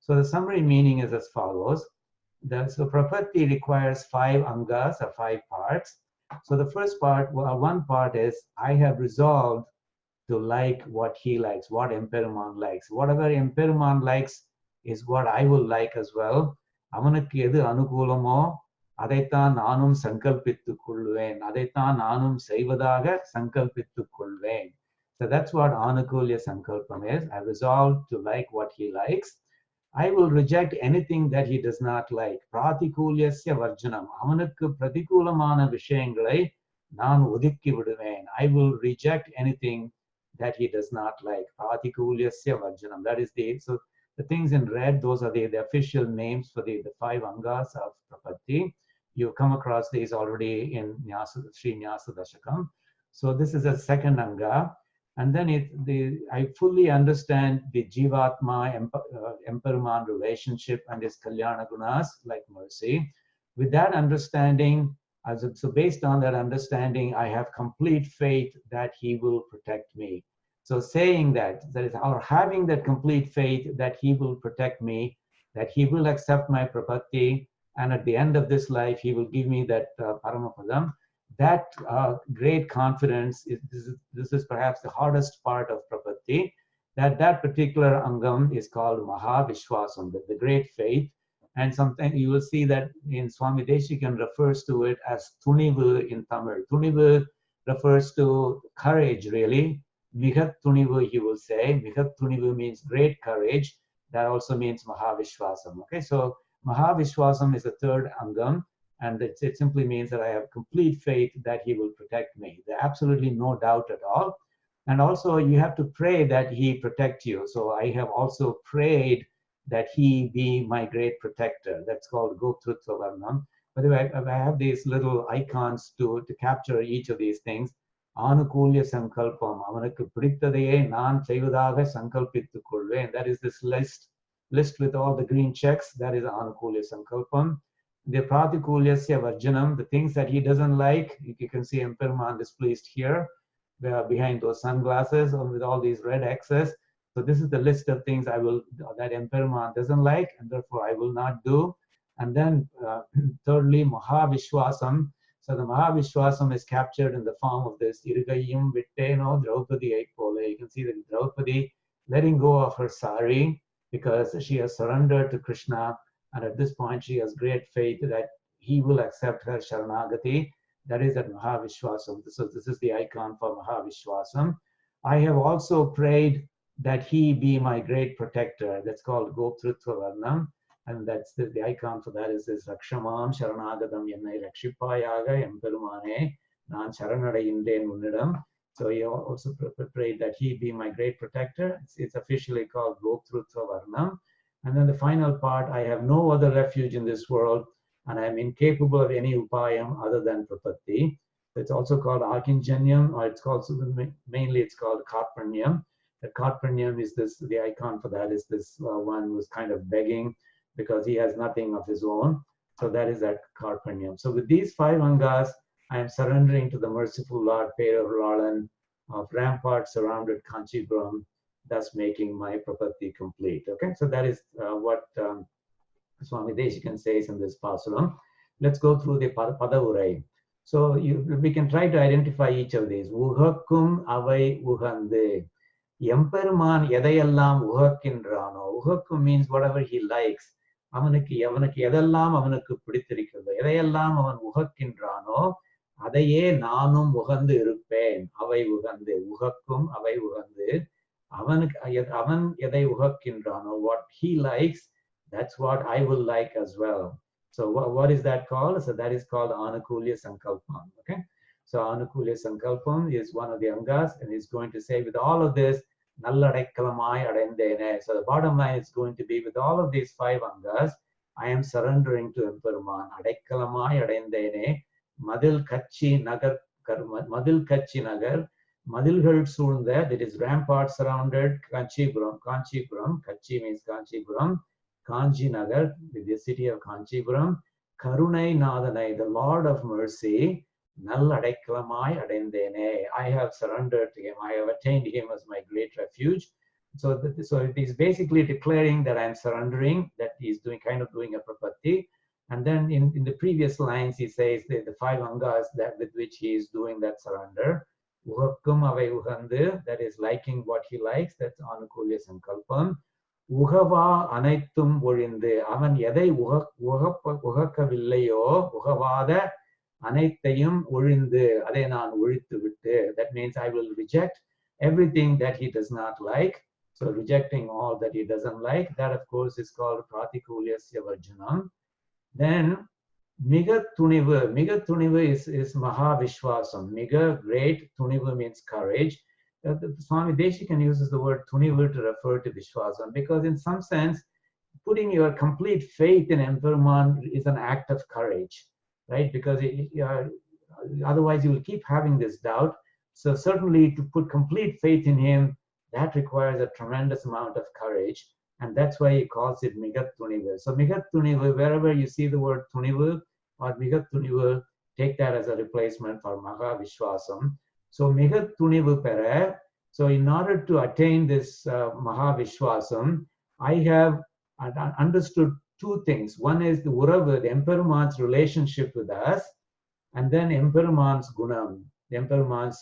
So the summary meaning is as follows. So prapatti requires 5 angas, or 5 parts. So the first part, one part is, I have resolved to like what he likes, what Emperuman likes. Whatever Emperuman likes is what I will like as well. அவனுக்கு எது அனுகூலமோ அதைத்தான் நானும் சங்கல்பித்துக் கொள்வேன், அதைத்தான் நானும் செய்வதாக சங்கல்பித்துக் கொள்வேன். So that's what anukulya sankalpam is. I resolve to like what he likes. I will reject anything that he does not like. Pratikulyasya varjanam. அவனுக்கு பிரதிகூலமான விஷயங்களை நான் ஒதுக்கி விடுவேன். I will reject anything that he does not like. Pratikulyasya varjanam. That is so the things in red, those are the official names for the 5 angas of prapatti. You come across these already in Sri Nyasa Dashakam. So this is a second anga. And then I fully understand the Jivatma Emperuman relationship and his Kalyana Gunas, like mercy. With that understanding, so based on that understanding, I have complete faith that he will protect me. So saying that is, or having that complete faith that he will protect me, that he will accept my prapatti, and at the end of this life, he will give me that paramapadam. That great confidence, this is perhaps the hardest part of prapatti, that particular angam is called Mahavishwasam, the great faith. And sometimes you will see that in Swami Desikan refers to it as Tunivu in Tamil. Tunivu refers to courage, really. Migat Tunivu, he will say. Migat Tunivu means great courage. That also means Mahavishwasam. Okay, so Mahavishwasam is the third angam, and it simply means that I have complete faith that he will protect me. There's absolutely no doubt at all. And also you have to pray that he protect you. So I have also prayed that he be my great protector. That's called Goptrutva Varnam. By the way, I have these little icons to capture each of these things. Anukulya Sankalpam. Avanukku pidithadeye naan seivadaga sankalpittu kolven. That is this list with all the green checks. That is Anukulya Sankalpam. The Pratikulyasya Varjanam, the things that he doesn't like, you can see Emperuman displeased here, behind those sunglasses, or with all these red X's. So this is the list of things that Emperuman doesn't like, and therefore I will not do. And then thirdly, Mahavishwasam. So the Mahavishwasam is captured in the form of this Irugayum Vitteno Draupadi Aikpole. You can see that Draupadi letting go of her sari because she has surrendered to Krishna, and at this point she has great faith that he will accept her Sharanagati. That is at Mahavishwasam. So this is the icon for Mahavishwasam. I have also prayed that he be my great protector. That's called Goptrutva Varnam. And that's the icon for that is this Rakshamam Sharanagadam Yennai Rakshipayaga Emperumane Nan Sharanadayinde Unnidam. So he also prayed that he be my great protector. It's officially called Goptrutva Varnam. And then the final part, I have no other refuge in this world, and I am incapable of any upayam other than prapatti. It's also called Akinjanyam, or mainly it's called Karpanyam. The Karpanyam is the icon for that is this one who's kind of begging because he has nothing of his own. So that is that Karpanyam. So with these 5 angas, I am surrendering to the merciful Lord Peravraalan of rampart surrounded Kanchipuram, thus making my prapatti complete. Okay, so that is what Swami Desikan says in this pasuram. Let's go through the Padaurai. So we can try to identify each of these. Uhakkum avai uhande. எம்பெருமான் எதையெல்லாம் உகக்கின்றானோ, உகக்கும் means whatever he likes, அவனுக்கு எதெல்லாம் அவனுக்கு பிடித்திருக்கிறதோ, எதையெல்லாம் அவன் உகக்கின்றானோ அதையே நானும் உகந்து இருப்பேன். அவை உகந்து, உகக்கும் அவை உகந்து, அவன் எதை உகக்கின்றானோ, what he likes, that's what I will like as well. So what is that called? So that is called anukulya sankalpam. Okay, so anukulya sankalpam is one of the angas, and he's going to say with all of this, nalladaikkalammai adendene. So the bottom line is going to be with all of these 5 angas, I am surrendering to Emperuman. Adaikkalamaai adendene. Madil kachi nagar, madilgal soornda, that is rampart surrounded Kanchipuram. Kachi means Kanchipuram. Kanchi Nagar, the city of Kanchipuram. Karunai Nadanai, the Lord of Mercy. Nalladaikkalammai adendene. I have surrendered to him. I have attained him as my great refuge. So it is basically declaring that I am surrendering, that he is doing a prapatti. And then in the previous lines, he says the 5 angas that with which he is doing that surrender. Uhakkum avai uhandu, that is liking what he likes, that's anukulya sankalpam. Uhava anaithum ஒழிந்து, அவன் எதை உகக்கவில்லையோ, உகவாத அனைத்தையும் ஒழிந்து, அதை நான் ஒழித்து விட்டு. That means I will reject everything that he does not like. So rejecting all that he doesn't like, that of course is called pratikulyasya varjanam. Then miga tunivu is mahavishwasam. Miga, great. Tunivu means courage. Swami Desikan uses the word tunivu to refer to vishwasam, because in some sense, putting your complete faith in Emperuman is an act of courage, right? Because otherwise you will keep having this doubt. So certainly to put complete faith in him, that requires a tremendous amount of courage. And that's why he calls it Migat Tunivu. So Migat Tunivu, wherever you see the word Tunivu or Migat Tunivu, take that as a replacement for Maha Vishwasam. So Migat Tunivu Pere. So in order to attain this Maha Vishwasam, I have understood 2 things. One is the Uravu, the Emperuman's relationship with us, and then Emperuman's Gunam, the Emperuman's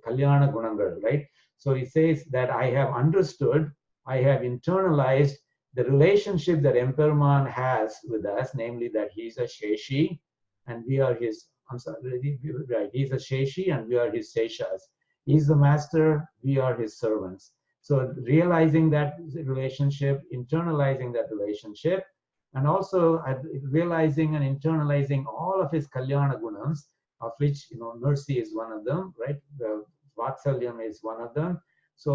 Kalyana Gunangal, right? So he says that I have understood, I have internalized the relationship that Emperuman has with us, namely that he's a Sheshi and we are his, right, he's a Sheshi and we are his Seshas. He's the master, we are his servants. So realizing that relationship, internalizing that relationship, and also realizing and internalizing all of his Kalyana Gunams, of which, mercy is one of them, right? The Vatsalyam is one of them. So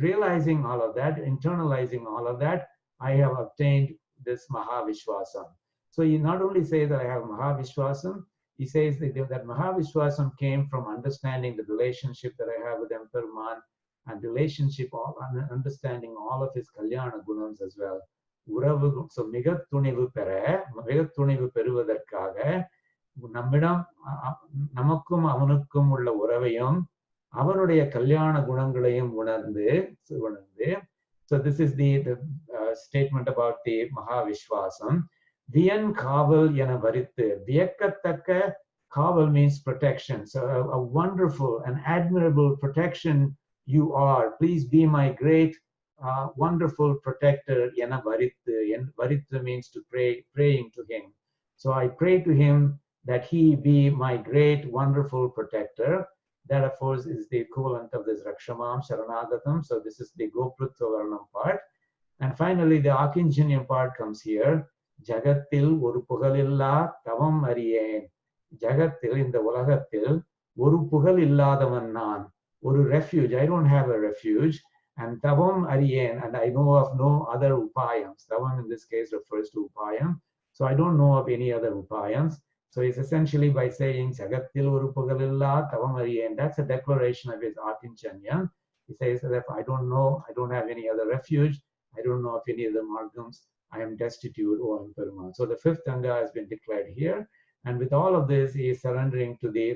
realizing all of that, internalizing all of that, I have obtained this Mahavishwasam. So he not only says that I have Mahavishwasam, he says that Mahavishwasam came from understanding the relationship that I have with Emperuman, and understanding all of his Kalyana Gunams as well. So Migat Tunivu பெறுவதற்காக நம்மிடம் நமக்கும் அவனுக்கும் உள்ள உறவையும் அவனுடைய கல்யாண குணங்களையும் உணர்ந்து. So this is the statement about the Mahavishwasam. Viyan kaval என வரித்து, வியக்கத்தக்க, kaval means protection. So a wonderful and admirable protection you are. Please be my great wonderful protector. என வரித்து, வரித்து means to pray, praying to him. So I pray to him that he be my great wonderful protector. That, of course, is the equivalent of this Rakshamam Sharanagatam. So this is the Goprutva Varnam part. And finally, the Akinjanyam part comes here. Jagatil oru pugalilla tavam ariyen. Jagatil, in the Ulagatil, oru pugal illadavan nan. Oru refuge, I don't have a refuge. And tavam ariyen, and I know of no other upayams. Tavam in this case refers to upayam. So I don't know of any other upayams. So it's essentially by saying Jagatil oru pugalilla tavam ariyen. That's a declaration of his Akinchanyam. He says that I don't know, I don't have any other refuge. I don't know of any other margams. I am destitute, O Emperuman. So the 5th Anga has been declared here. And with all of this, he is surrendering to the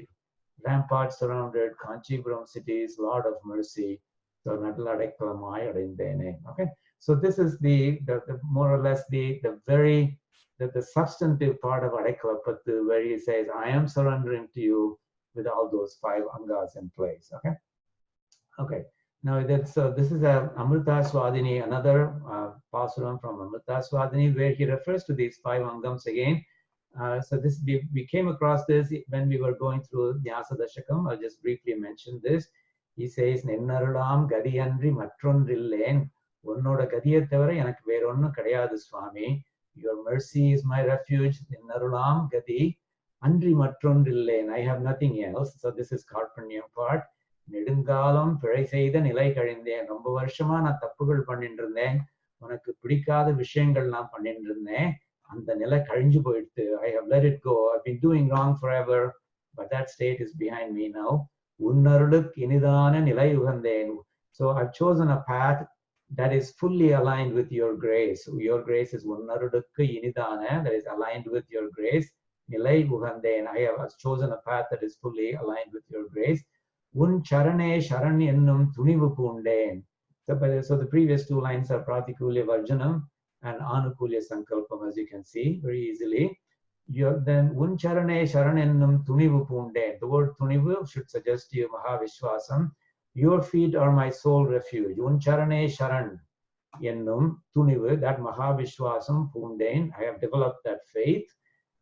rampart surrounded Kanchipuram cities, Lord of Mercy. So Nadaladaikkalamaai adendene. Okay. So this is the more or less the substantive part of aDaikkalapattu, where he says, I am surrendering to you with all those 5 angas in place. Okay. Okay. Now this is a Amrita Swadhini, another pasuram from Amrita Swadhini, where he refers to these 5 angams again. So this we came across this when we were going through Nyasa Dashakam. I'll just briefly mention this. He says, Nennarulam gadiyandri matrondrillen, unnoda gadiyai thavara enak veronnum kedaiyadu Swami. Your mercy is my refuge. Nennarulam gadi andri matrondrillen. I have nothing else. So this is Karpanyam part. நெடுங்காலம் பிழை செய்த நிலை கழிந்தேன். ரொம்ப வருஷமா நான் தப்புகள் பண்ணிட்டு இருந்தேன். உனக்கு பிடிக்காத விஷயங்கள் நான் பண்ணிட்டு இருந்தேன். அந்த நிலை கழிஞ்சு போயிடுத்து. I have let it go. I've been doing wrong forever, but that state is behind me now. உன்னருளுக்கு இனிதான நிலை உகந்தேன். So I've chosen a path that is fully aligned with your grace. Your grace is உன்னருளுக்கு இனிதான, that is aligned with your grace. நிலை உகந்தேன். I have chosen a path that is fully aligned with your grace. Un charane sharan ennum tunivu poondeen. So the previous 2 lines are Pratikulya Varjanam and Anukulya Sankalpam, as you can see very easily. Then un charane sharan ennum tunivu poondeen. The word tunivu should suggest to you Mahavishwasam. Your feet are my sole refuge. Un charane sharan ennum tunivu, that Mahavishwasam poondeen. I have developed that faith.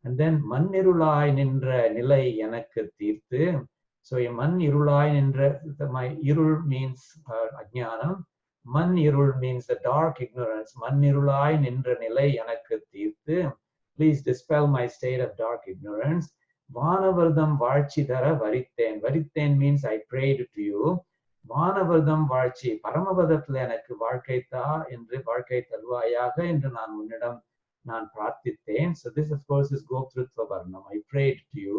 And then mannirulai nindra nilai enakku teerthu. So a man irulai nindra, my irul means ajnanam. Man irul means the dark ignorance. Man irulai nindra nilai enakku teerthu. Please dispel my state of dark ignorance. Vanavardam varchidara varitten. Varitten means I prayed to you. Vanavardam varchi. Paramavadathil enakku varkaitha endru varkai talvayaga endru naan unnidam naan prarthitten. So this of course is Goptrutva Varnam. I prayed to you.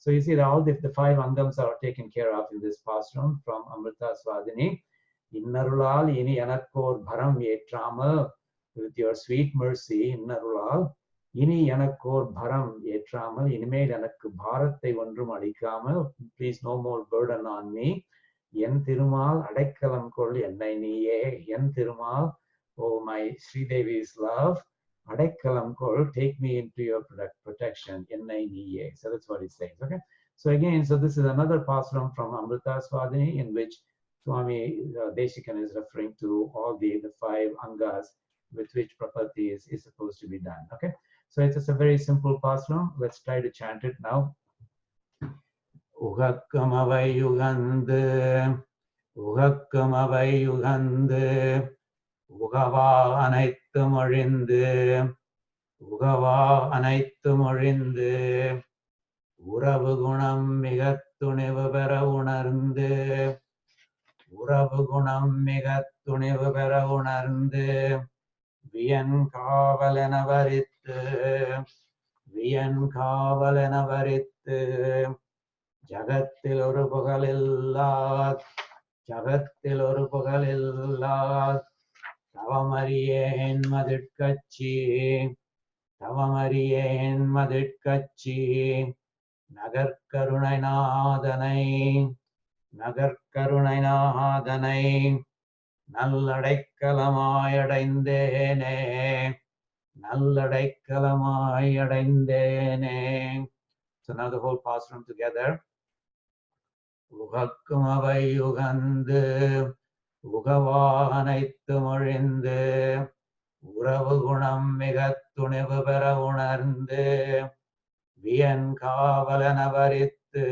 So you see that all the 5 angams are taken care of in this pasuram from Amrita Swadhini. Innarulal ini anakkor bharam yetramal. With your sweet mercy, Innarulal ini anakkor bharam yetramal. Inimel enakku bharathai ondrum adikamal. Please no more burden on me. Yen Thirumal aDaikkalam kol ennai neeye. Yen Thirumal, oh my Sri Devi's love. aDaikkalam kol, take me into your protection. Ennai neeye. So that's what it says. Okay. So again, so this is another pasuram from Amrita Swadhini, in which Swami Desikan is referring to all the 5 angas with which prapatti is supposed to be done. Okay. So it's just a very simple pasuram. Let's try to chant it now. Ugakkamavai yugande, ugakkamavai yugande, ugava anaittum azhinde, ugava anaittum azhinde, uravu gunam migattunivu pera unarnde, uravu gunam migattunivu pera unarnde, viyan kavalena varittu, viyan kavalena varittu, ஜகத்தில் ஒரு புகழில்லார், ஜகத்தில் ஒரு புகழில்லார், தவமறியேன் மதிட்கட்சி, தவமறியேன் மதிட்கட்சி, நகர்கருணை நாதனை, நகர்கருணை நாதனை, நல்லடைக்கலமாய் அடைந்தேனே, நல்லடைக்கலமாய் அடைந்தேனே. So now the whole pasuram together. Ugakkamavai yugande, ugava anaittum azhinde, uravu gunam migattunivu pera unarnde, viyan kavalena varittu,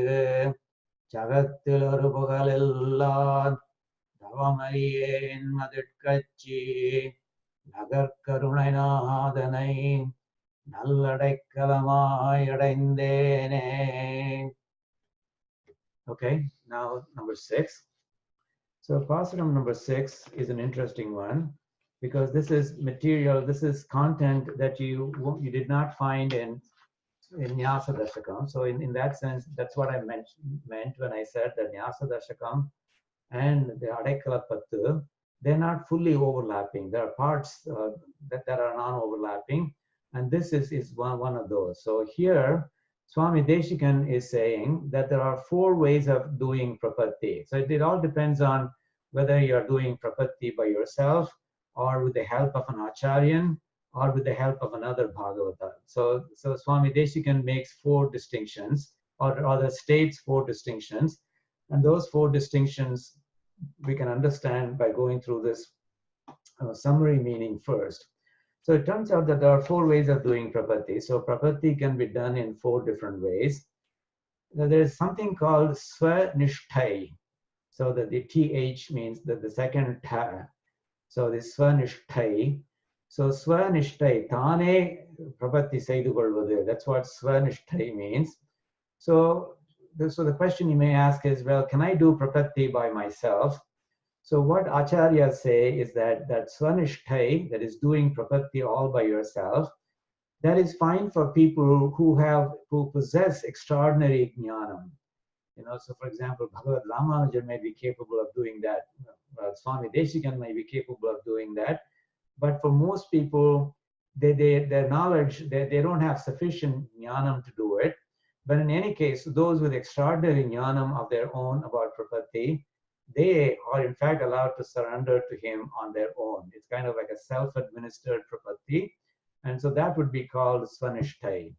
ஜகத்தில் ஒரு புகழில்லார், தவமறியேன் மதிட்கட்சி, நகர்கருணை நாதனை, நல்லடைக்கலமாய் அடைந்தேனே. Okay, now number 6. So pasuram number 6 is an interesting one, because this is material, this is content that you did not find in Nyasa Dashakam. So in that sense, that's what I meant when I said that Nyasa Dashakam and the aDaikkalapattu, they're not fully overlapping. There are parts that are non-overlapping, and this is one of those. So here, Swami Desikan is saying that there are 4 ways of doing prapatti. So it all depends on whether you're doing prapatti by yourself, or with the help of an Acharyan, or with the help of another Bhagavata. So Swami Desikan makes 4 distinctions, or rather states 4 distinctions. And those 4 distinctions we can understand by going through this summary meaning first. So it turns out that there are 4 ways of doing prapatti. So prapatti can be done in 4 different ways. Now, there is something called swanishthai. So that the th means that the second ta. So the swanishthai. So swanishthai, tane prapatti seidu kolvadu. That's what swanishthai means. So the question you may ask is, well, can I do prapatti by myself? So what acharyas say is that swanishthai, that is doing prapatti all by yourself, that is fine for people who possess extraordinary jnanam. So for example, Bhagavad Ramanujan may be capable of doing that. Swami Desikan may be capable of doing that. But for most people, their knowledge, they don't have sufficient jnanam to do it. But in any case, those with extraordinary jnanam of their own about prapatti, they are in fact allowed to surrender to him on their own. It's kind of like a self-administered prapatti. And so that would be called swanishthai.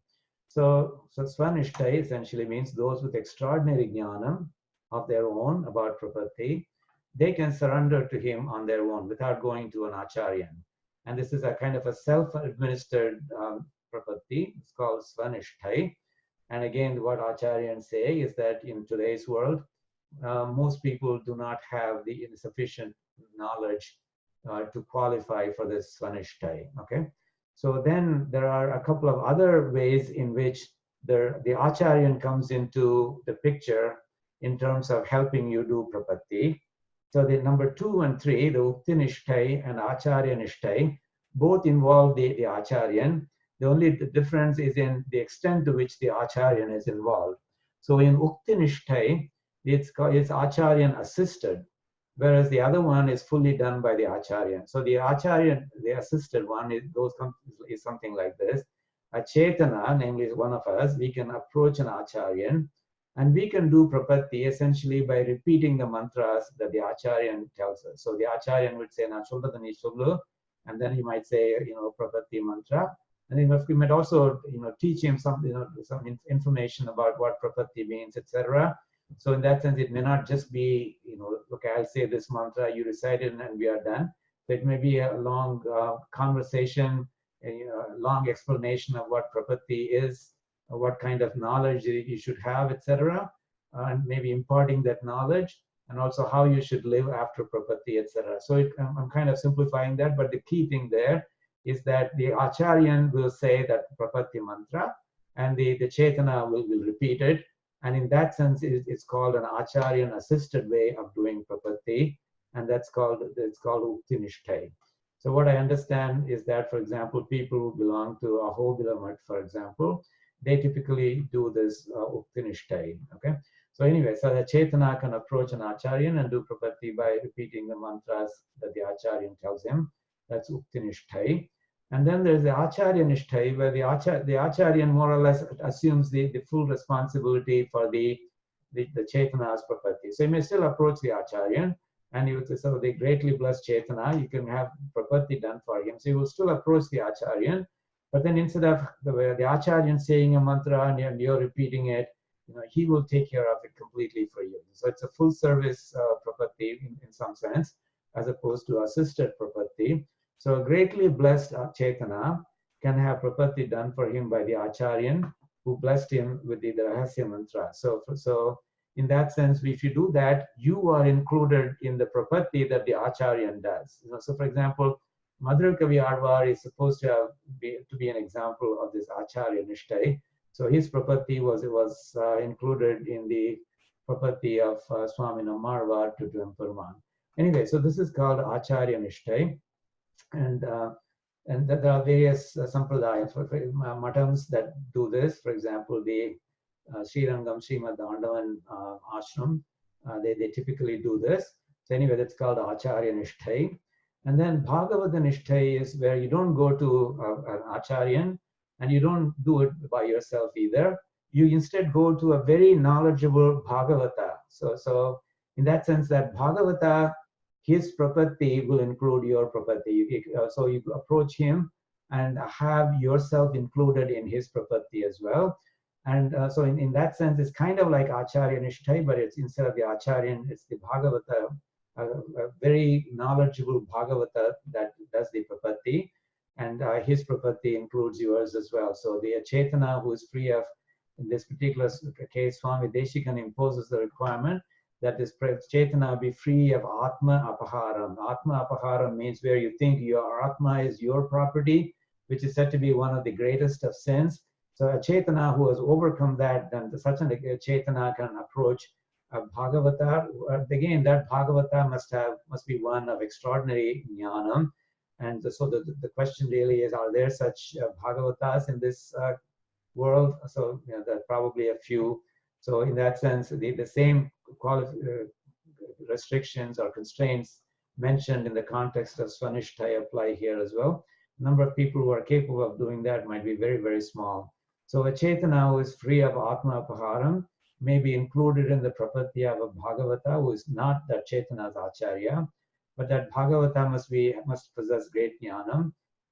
So swanishthai essentially means those with extraordinary jnanam of their own about prapatti, they can surrender to him on their own without going to an acharyan. And this is a kind of a self-administered prapatti. It's called swanishthai. And again, what acharyans say is that in today's world, most people do not have the sufficient knowledge to qualify for this swanishthai. Okay. So then there are a couple of other ways in which the acharyan comes into the picture in terms of helping you do prapatti. So the number 2 and 3, the uktinishthai and acharyanishthai, both involve the acharyan. The only difference is in the extent to which the acharyan is involved. So in uktinishthai, it's acharyan assisted, whereas the other one is fully done by the acharyan. So the acharyan, the assisted one, is something like this. A chetana, namely one of us, we can approach an acharyan, and we can do prapatti essentially by repeating the mantras that the acharyan tells us. So the acharyan would say, na cholladani chollu, and then he might say, prapatti mantra. And then we might also, teach him some information about what prapatti means, etc. So in that sense, it may not just be, okay, I'll say this mantra, you recite it, and we are done. So it may be a long conversation, a long explanation of what prapatti is, what kind of knowledge you should have, etc. And maybe imparting that knowledge, and also how you should live after prapatti, etc. So I'm kind of simplifying that, but the key thing there is that the acharyan will say that prapatti mantra, and the chetana will repeat it. And in that sense, it's called an acharyan assisted way of doing prapatti, and it's called uktinishthai. So what I understand is that, for example, people who belong to a Ahobila Mutt, for example, they typically do this uktinishthai. Okay. So anyway, so the chetana can approach an acharyan and do prapatti by repeating the mantras that the acharyan tells him. That's uktinishthai. And then there's the acharyanishthai, where the acharyan more or less assumes the full responsibility for the chetana's prapatti. So you may still approach the acharyan, and you would say, so they greatly bless chetana, you can have prapatti done for him. So you will still approach the acharyan, but then instead of the acharyan saying a mantra and you're repeating it, he will take care of it completely for you. So it's a full service prapatti in some sense, as opposed to assisted prapatti. So a greatly blessed chetana can have prapatti done for him by the acharyan who blessed him with the rahasya mantra. So in that sense, if you do that, you are included in the prapatti that the acharyan does. So for example, Madhur Kavi Arvar is supposed to be an example of this acharyanishthai. So his prapatti was included in the prapatti of Swami Namarvar to Emperman. Anyway, so this is called acharyanishthai. And there are various sampradayas, for matams that do this. For example, the Sri Rangam Srimad Dandavan ashram, they typically do this. So anyway, that's called acharyanishthai. And then Bhagavatanishthai is where you don't go to an acharyan, and you don't do it by yourself either. You instead go to a very knowledgeable Bhagavata. So in that sense, that Bhagavata, his prapatti will include your prapatti. So you approach him and have yourself included in his prapatti as well. And so in that sense, it's kind of like Acharya Nishtai, but it's instead of the Acharyan, it's the Bhagavata, a very knowledgeable Bhagavata that does the prapatti. And his prapatti includes yours as well. So the Chetana who is free of, in this particular case, Swami Desikan imposes the requirement that this Chetana be free of Atma Apaharam. Atma Apaharam means where you think your Atma is your property, which is said to be one of the greatest of sins. So a Chetana who has overcome that, then such a Chetana can approach a Bhagavata. Again, that Bhagavata must be one of extraordinary jnanam. And so the question really is, are there such Bhagavatas in this world? So there are probably a few. So in that sense, the same restrictions or constraints mentioned in the context of Swanishtai apply here as well. The number of people who are capable of doing that might be very, very small. So a Chetana who is free of Atma Apaharam may be included in the prapatti of a Bhagavata who is not that Chetana's Acharya, but that Bhagavata must possess great jnanam,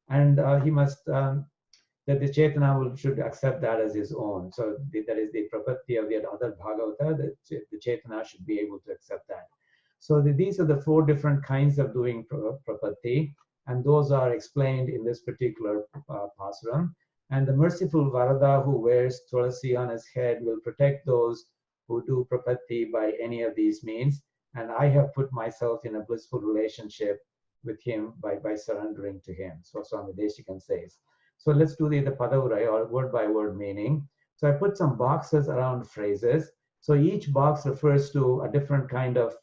and he must that the Chetana should accept that as his own. So that is the prapatti of the other Bhagavata, the Chetana should be able to accept that. So these are the 4 different kinds of doing prapatti, and those are explained in this particular pasuram. And the merciful Varada who wears tulasi on his head will protect those who do prapatti by any of these means. And I have put myself in a blissful relationship with him by surrendering to him. So Swami Desikan says. So let's do the Padaurai or word by word meaning. So I put some boxes around phrases. So each box refers to a different kind of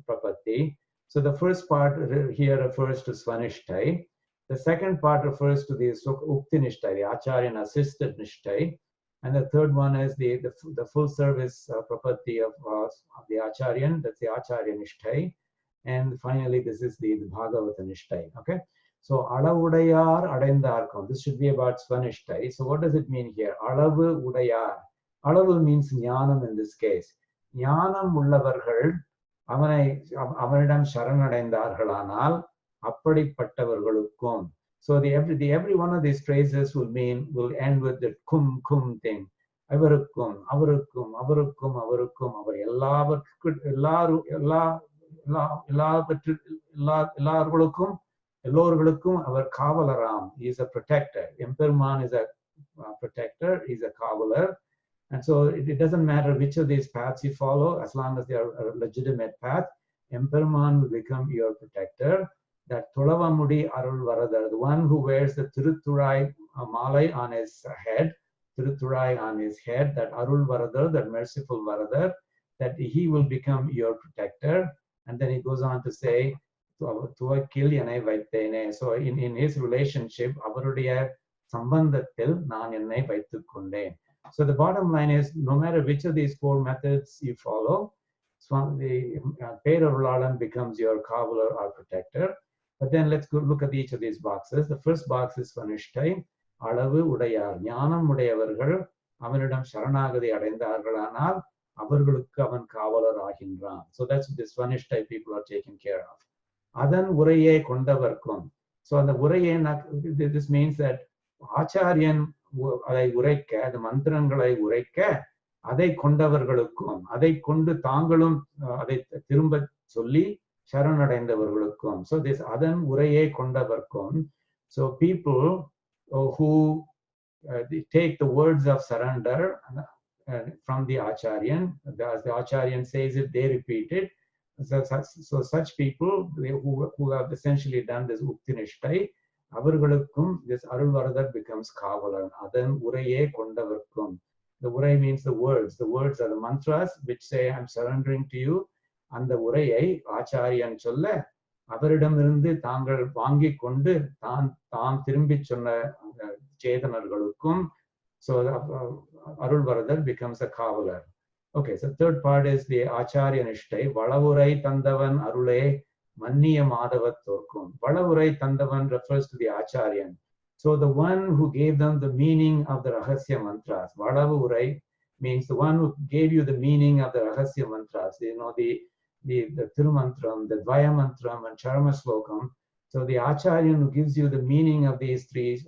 prapatti. So the first part here refers to Swanishtai. The second part refers to the Ukti Nishtai, the Acharyan assisted Nishtai. And the third one is the full service prapatti of the Acharyan, that's the Acharya Nishtai. And finally, this is the Bhagavata Nishtai. Okay. So Alavudayar Adendarkam. This should be about Swanishtai. So what does it mean here? Alavu Udayar. Alavu means Jnanam in this case. Jnanam Ullavargal Avanidam Sharanadendargalanal Appadipattavargalukkum. So every one of these phrases will end with the kum thing. Avarukkum, avarukkum, avarukkum, avarukkum, avar Ellorgalukkum, our Kavalaram. He is a protector. Emperman is a protector, he's a Kavalar. And so it doesn't matter which of these paths you follow, as long as they are a legitimate path, Emperman will become your protector. That Thulavamudi Arul Varadar, the one who wears the Tiruthurai Malai on his head, Tiruthurai on his head, that Arul Varadar, that merciful Varadar, that he will become your protector. And then he goes on to say, so in his relationship, avarudiya sambandhathil naan ennai vaittukkonden. So the bottom line is, no matter which of these 4 methods you follow, the Perarulalam becomes your kavalar or protector. But then let's go look at each of these boxes. The first box is Swanishtai, Alavu Udayar, Jnanam Udayavargal, Avanidam Sharanagadi Adendargalanal, Avargalukku Avan Kavalar Ahindran. So that's what the Swanishtai people are taken care of. Adan Uraye Kondavarkum. So on the Uraye, this means that Acharyan Adai Uraika, the Mantrangalai Uraika, Adai Kondavargalukkum, Adai Kondu Tangalum, Adai Tirumba Solli, Sharanadaindavargalukkum. So this Adan Uraye Kondavarkum. So people who take the words of surrender from the Acharyan, as the Acharyan says it, they repeat it. So such people who have essentially done this Uktinishtai, Avargalukkum, this Arul Varadar becomes Kavalan. Adan Uraye Kondavarkum. The Uray means the words. The words are the mantras which say, I'm surrendering to you. And the Urayai, Acharyan Cholla, Avaridamirundi Tangal Vangi Kondu, Tam Tirumbi Chonna Chetanargalukkum. So Arul Varadar becomes a Kavalar. Okay, so third part is the Acharya Nishtai. Valavurai Tandavan Arule Manniya Madhavat Torkum. Valavurai Tandavan refers to the Acharyan. So the one who gave them the meaning of the Rahasya mantras. Valavurai means the one who gave you the meaning of the Rahasya mantras. You know, the the Tirumantram, the Dvayamantram, and Charma Slokam. So the Acharyan who gives you the meaning of these three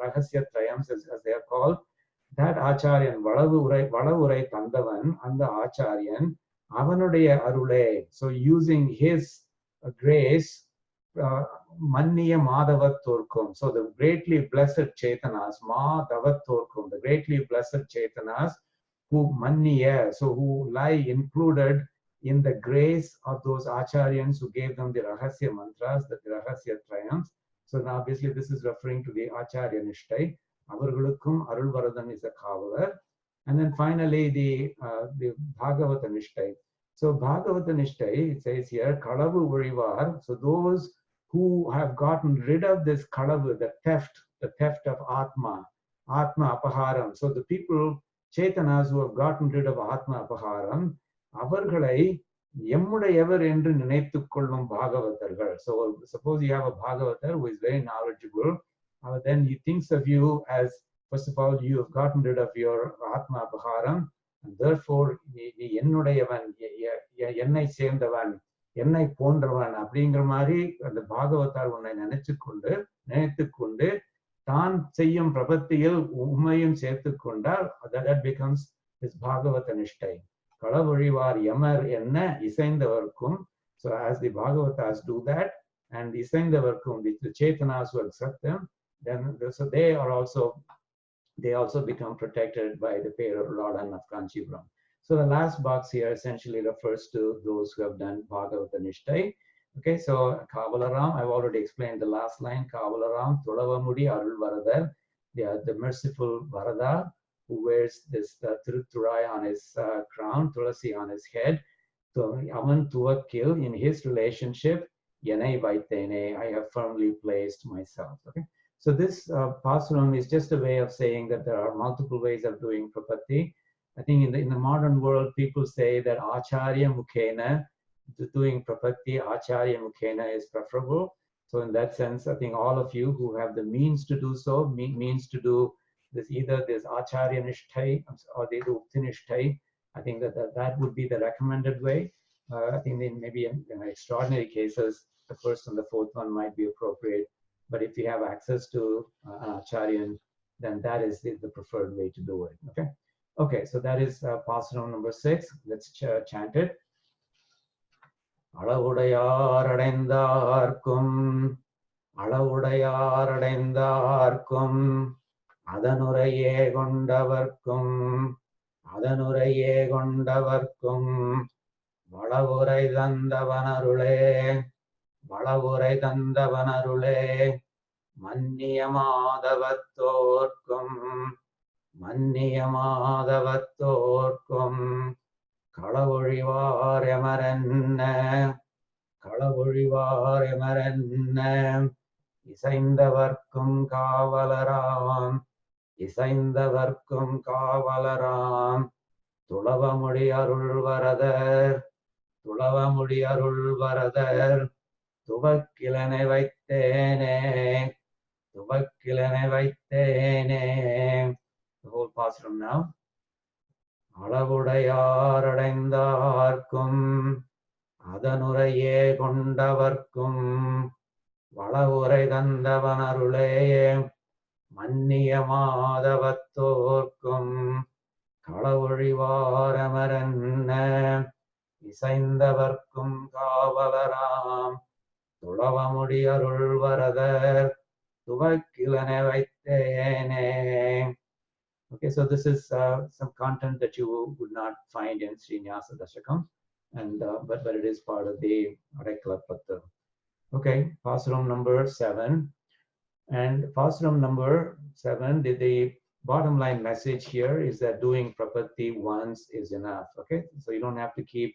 Rahasya Trayams, as they are called, that Acharyan, Valavurai Tandavan, and the Acharyan, Avanudaya Arule. So using his grace, Manniya Madhavatturkum. So the greatly blessed Chaitanas, Madhavatturkum, the greatly blessed Chaitanas, who Manniya, so who lie included in the grace of those Acharyans who gave them the Rahasya mantras, the Rahasya Trayams. So now obviously this is referring to the Acharya Nishtai. Avargalukkum Arul Varadan is a Kavalar. And then finally the Bhagavata Nishtai. So Bhagavata Nishtai, it says here, Kalavu Urivar. So those who have gotten rid of this Kalavu, the theft of Atma Apaharam. So the people, Chaitanas who have gotten rid of Atma Apaharam, avargalai yemmudayavar endru ninaitthu kollum Bhagavatargal. So suppose you have a Bhagavatar who is very knowledgeable, then he thinks of you as, first of all, you have gotten rid of your Atma Apaharam, and therefore ennudayavan, ennai சேர்ந்தவன், என்னை போன்றவன் அப்படிங்கிற மாதிரி அந்த பாகவதார் உன்னை நினைத்துக்கொண்டு தான் செய்யும் பிரபத்தியில் உண்மையும் சேர்த்துக் கொண்டால் that becomes his Bhagavata Nishtai. Kalavurivar Yamar Enna Isaindavarkum. So as the Bhagavatas do that, and the Isaindavarkum, the Chaitanas who accept them, then so they also become protected by the Lord of Kanchipuram. So the last box here essentially refers to those who have done Bhagavata Nishtai. Okay, so Kavalaram, I've already explained the last line. Kavalaram, Thulavamudi Arul Varadar, the merciful Varada, who wears this Tiruthurai on his crown, Tulasi on his head. So Avan Tuvakkil, in his relationship, Yanai Vaitene, I have firmly placed myself. Okay, so this pasuram is just a way of saying that there are multiple ways of doing prapatti. I think in the modern world, people say that Acharya Mukhena, doing prapatti, Acharya Mukhena is preferable. So in that sense, I think all of you who have the means to do so, means to do this, either this Acharya Nishtai or the Ukti Nishtai, I think that would be the recommended way. I think maybe in extraordinary cases, the first and the fourth one might be appropriate. But if you have access to an Acharyan, then that is the preferred way to do it. Okay. Okay, so that is pasuram number 6. Let's chant it. Alavudayar adendarkum, Alavudayar adendarkum, Adanuraye gondavarkum, Adanuraye gondavarkum, Valavurai dandavanarule, Valavurai dandavanarule, Manniyamadavattorkum, Manniyamadavattorkum, Kalavurivar Emarenne, Isaindavarkum Kavalaram, Tulavamudi Arul Varadar, Tuvakkilane Vaitene. The whole pasuram now. Alavudayar adendarkum, Adanuraye gondavarkum, Valavurai dandavanarule, Manniyamadavattorkum, Kalavurivar Emarenne, Isaindavarkum Kavalaram, Tulavamudi Arul Varadar, Tuvakkilane Vaitene. Okay, so this is some content that you would not find in Srinivasa Dashakam, and but it is part of the aDaikkalapattu. Okay, pasuram number 7, and pasuram number 7. The bottom line message here is that doing prapatti once is enough. Okay, so you don't have to keep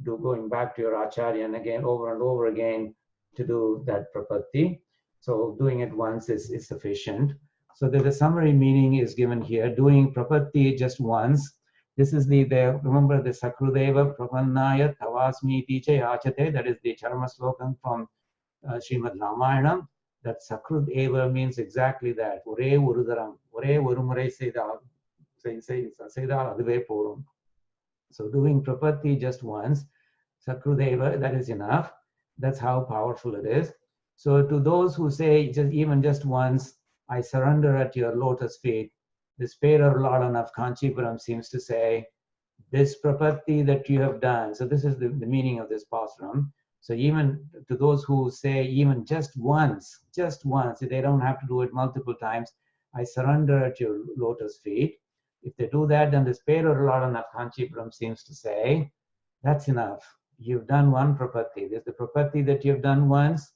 going back to your acharya and again over and over again to do that prapatti. So doing it once is sufficient. So the summary meaning is given here. Doing prapatti just once. This is remember the Sakrudeva Prabannaya Tavasmiti Che Achate. That is the Charma Slokam from Srimad Ramayana. That Sakrudeva means exactly that. Ore Urudaram. Ore Urumurai Seidal. Seidal Aduve Porum. So doing prapatti just once. Sakrudeva, that is enough. That's how powerful it is. So to those who say even just once, I surrender at your lotus feet, this Perar Ladan of Kanchipuram seems to say, this prapatti that you have done. So this is the meaning of this pasuram. So even to those who say even just once, they don't have to do it multiple times, I surrender at your lotus feet. If they do that, then this Perar Ladan of Kanchipuram seems to say, that's enough. You've done one prapatti. There's the prapatti that you've done once.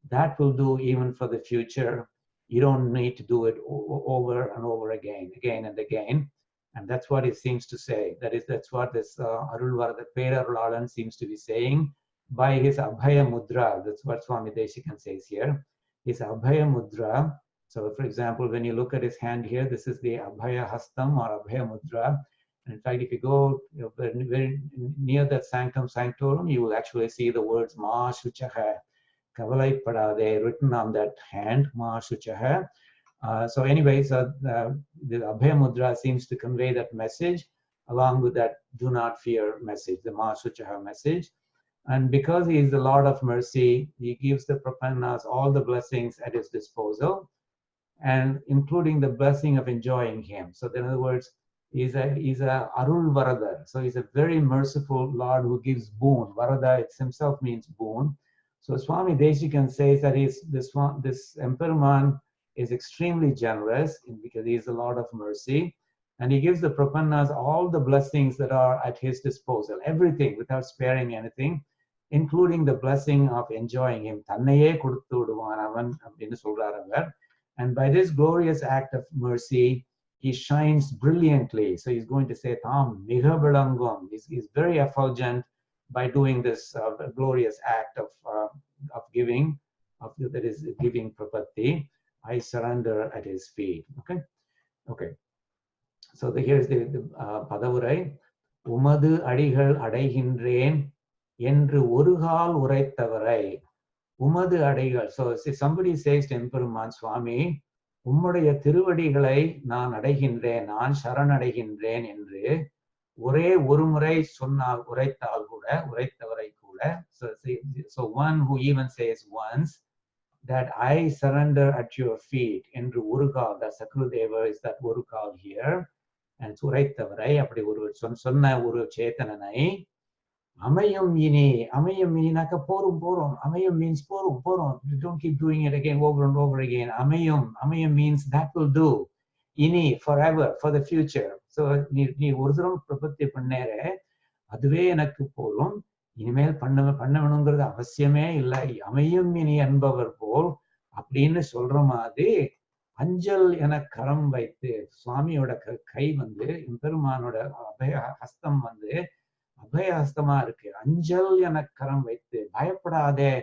That will do even for the future. You don't need to do it over and over again and again. And that's what it seems to say. That's what this Arulvarada Perarulalan seems to be saying by his Abhaya Mudra. That's what Swami Desikan says here. His Abhaya Mudra. So for example, when you look at his hand here, this is the Abhaya Hastam or Abhaya Mudra. And in fact, if you go very near that Sanctum Sanctorum, you will actually see the words Ma Shuchaha Kavalai Padade written on that hand, Ma Shuchaha. So anyway, so the Abhaya Mudra seems to convey that message along with that do not fear message, the Ma Shuchaha message. And because he is the Lord of mercy, he gives the Prapannas all the blessings at his disposal, and including the blessing of enjoying him. So in other words, he's a Arul Varada. So he's a very merciful Lord who gives boon. Varada it himself means boon. So Swami Desikan says that this Emperor is extremely generous because he is the Lord of mercy, and he gives the Prapannas all the blessings that are at his disposal, everything without sparing anything, including the blessing of enjoying him. Tannaye koduthu viduvan avan appdinu solraru avar. And by this glorious act of mercy, he shines brilliantly. So he's going to say, Tham miga vilangum. He's very effulgent by doing this glorious act of giving, that is giving prapatti. I surrender at his feet. Okay. So here's the Padavurai. Umadu adigal adaighindren endru orugal uraitavarai. Umadu adigal. So somebody says to Emperor Swami, உம்முடைய திருவடிகளை நான் அடைகின்றேன், நான் சரணடைகின்றேன் என்று ஒரே ஒரு முறை சொன்னால் உரைத்தவரை கூட. So one who even says once that I surrender at your feet என்று உருகால், that Sakrudeva is that உருகால் here, and உரைத்தவரை அப்படி ஒரு சொன்ன ஒரு சேத்தனனை அமையும் இனினாக்க போரும். அமையும் means போரும். You don't keep doing it again over and over again. அமையும் means that will do. இனி forever, for the future. So நீ ஒரு தரம் பிரபத்தி பண்ணேற, அதுவே எனக்கு போலும். இனிமேல் பண்ணணுங்கிறது அவசியமே இல்லை. அமையும் இனி என்பவர் போல் அப்படின்னு சொல்ற மாதிரி அஞ்சல் என கரம் வைத்து சுவாமியோட கை எம்பெருமானோட அபய ஹஸ்தம் அபயஹஸ்தமா இருக்கு. அஞ்சல் என கரம் வைத்து பயப்படாதே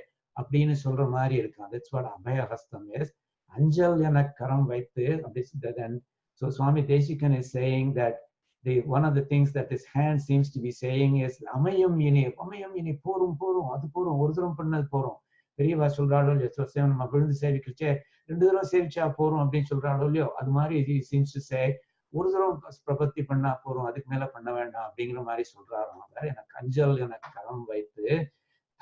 அப்படின்னு சொல்ற மாதிரி இருக்கு. That's what அபயஹஸ்தம் is. அஞ்சல் என கரம் வைத்து. So Swami Desikan is saying that one of the things that this hand seems to be saying is அமையும் இனி போரும் அது போரும், ஒரு தரம் பண்ணது போரும். பெரியவா சொல்றாளோ இல்லையோ, நம்ம விழுந்து சேவிக்கிச்சே 2 தரம் சேவிச்சா போரும் அப்படின்னு சொல்றாளோ இல்லையோ, அது மாதிரி he seems to say ஒரு தரம் பிரபத்தி பண்ணா போறோம், அதுக்கு மேல பண்ண வேண்டாம் அப்படிங்கிற மாதிரி சொல்றாராம். எனக்கு அஞ்சல் எனக்கு கரம் வைத்து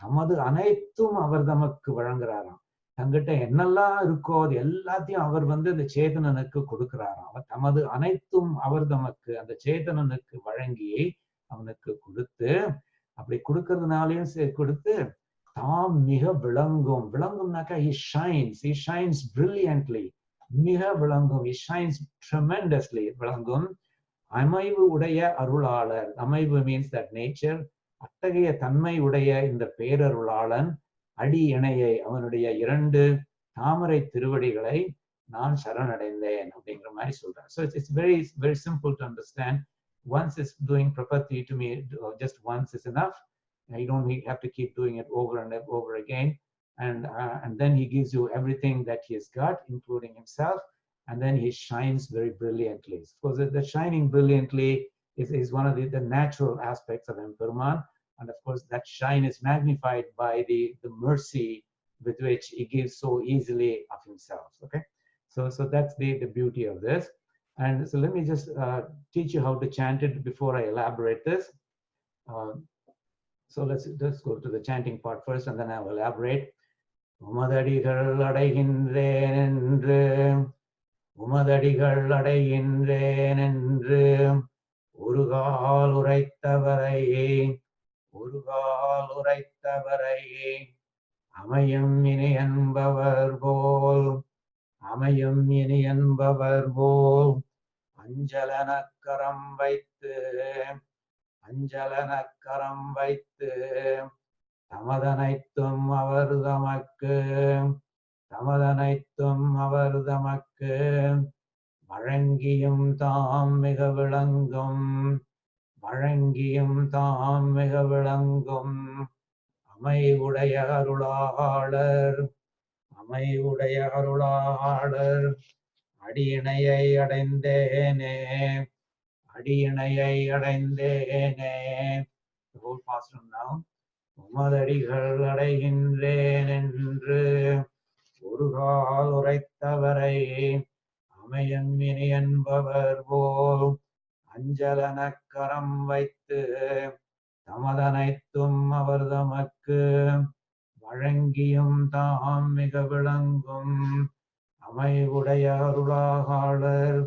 தமது அனைத்தும் அவர் தமக்கு வழங்குறாராம். தங்கிட்ட என்னெல்லாம் இருக்கோ அது எல்லாத்தையும் அவர் அந்த சேதனனுக்கு கொடுக்கிறாராம். அவர் தமது அனைத்தும் அவர் தமக்கு அந்த சேதனனுக்கு வழங்கி அவனுக்கு கொடுத்து, அப்படி கொடுக்கறதுனாலையும் கொடுத்து தாம் மிக விளங்கும்னாக்கா he shines brilliantly. மிக விளங்கும், he shines tremendously. விளங்கும் அமைவு உடைய அருளாளர். அமைவு means that nature. அத்தகைய தன்மை உடைய இந்த பேரருளாளன் அடி இணையை அவனுடைய 2 தாமரை திருவடிகளை நான் சரணடைந்தேன் அப்படிங்கிற மாதிரி சொல்றேன். So it's very very simple to understand. Once is doing prapatti to me, just once is enough. You don't have to keep doing it over and over again. And then he gives you everything that he has got, including himself, and then he shines very brilliantly. Of course, the shining brilliantly is one of the natural aspects of Emperor, and of course that shine is magnified by the mercy with which he gives so easily of himself. Okay, so that's the beauty of this. And so let me just teach you how to chant it before I elaborate this. So let's go to the chanting part first, and then I will elaborate. Umadadigal adaiginren endru, umadadigal adaiginren endru, urugal uraitavarai, urugal uraitavarai, amayum ini என்பவர் போல், அமையும் இனி என்பவர் போல், அஞ்சலனக்கரம் வைத்து, அஞ்சலனக்கரம் வைத்து, தமதனைத்தும் அவர் தமக்கு, தமதனைத்தும் அவர் தமக்கு, வழங்கியும் தாம் மிக விளங்கும், வழங்கியும் தாம் மிக விளங்கும், அமைவுடைய அருளாளர், அமைவுடைய அருளாளர், அடியிணையை அடைந்தேனே, அடியிணையை அடைந்தேனே. The whole pasuram now. உமதடிகள் அடைகின்றேன் என்று ஒருகால் உரைத்தவரை அமையும் இனி என்பவர் போல் அஞ்சலனக்கரம் வைத்து தமதனைத்தும் அவர் தமக்கு வழங்கியும் தாம் மிக விளங்கும் அமைவுடைய அருளாளர்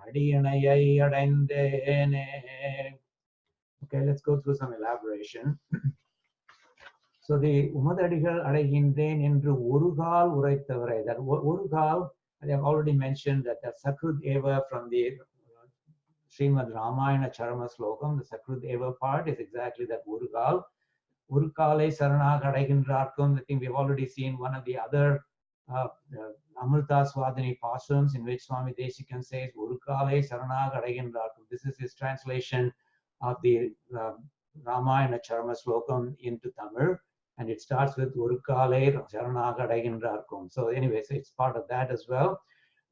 அடியிணையை அடைந்தேனே. Okay, let's go through some elaboration. So the உமதடிகள் அடைகின்றேன் என்று ஒருகால் உரைத்தவரை, that ஒருகால், I have already mentioned that the Sakrut Eva from the Srimad Ramayana Charama Slokam, the Sakrut Eva part is exactly that ஒருகால். Urukale Saranaga Adaikkalappattu. I think we've already seen one of the other Amrita Swadhini pasuams in which Swami Desikan says Urukale Saranaga Adaikkalappattu. This is his translation of the Ramayana Charama Slokam into Tamil, and it starts with Urukale Saranaga Adaikkalappattu. So anyways, it's part of that as well.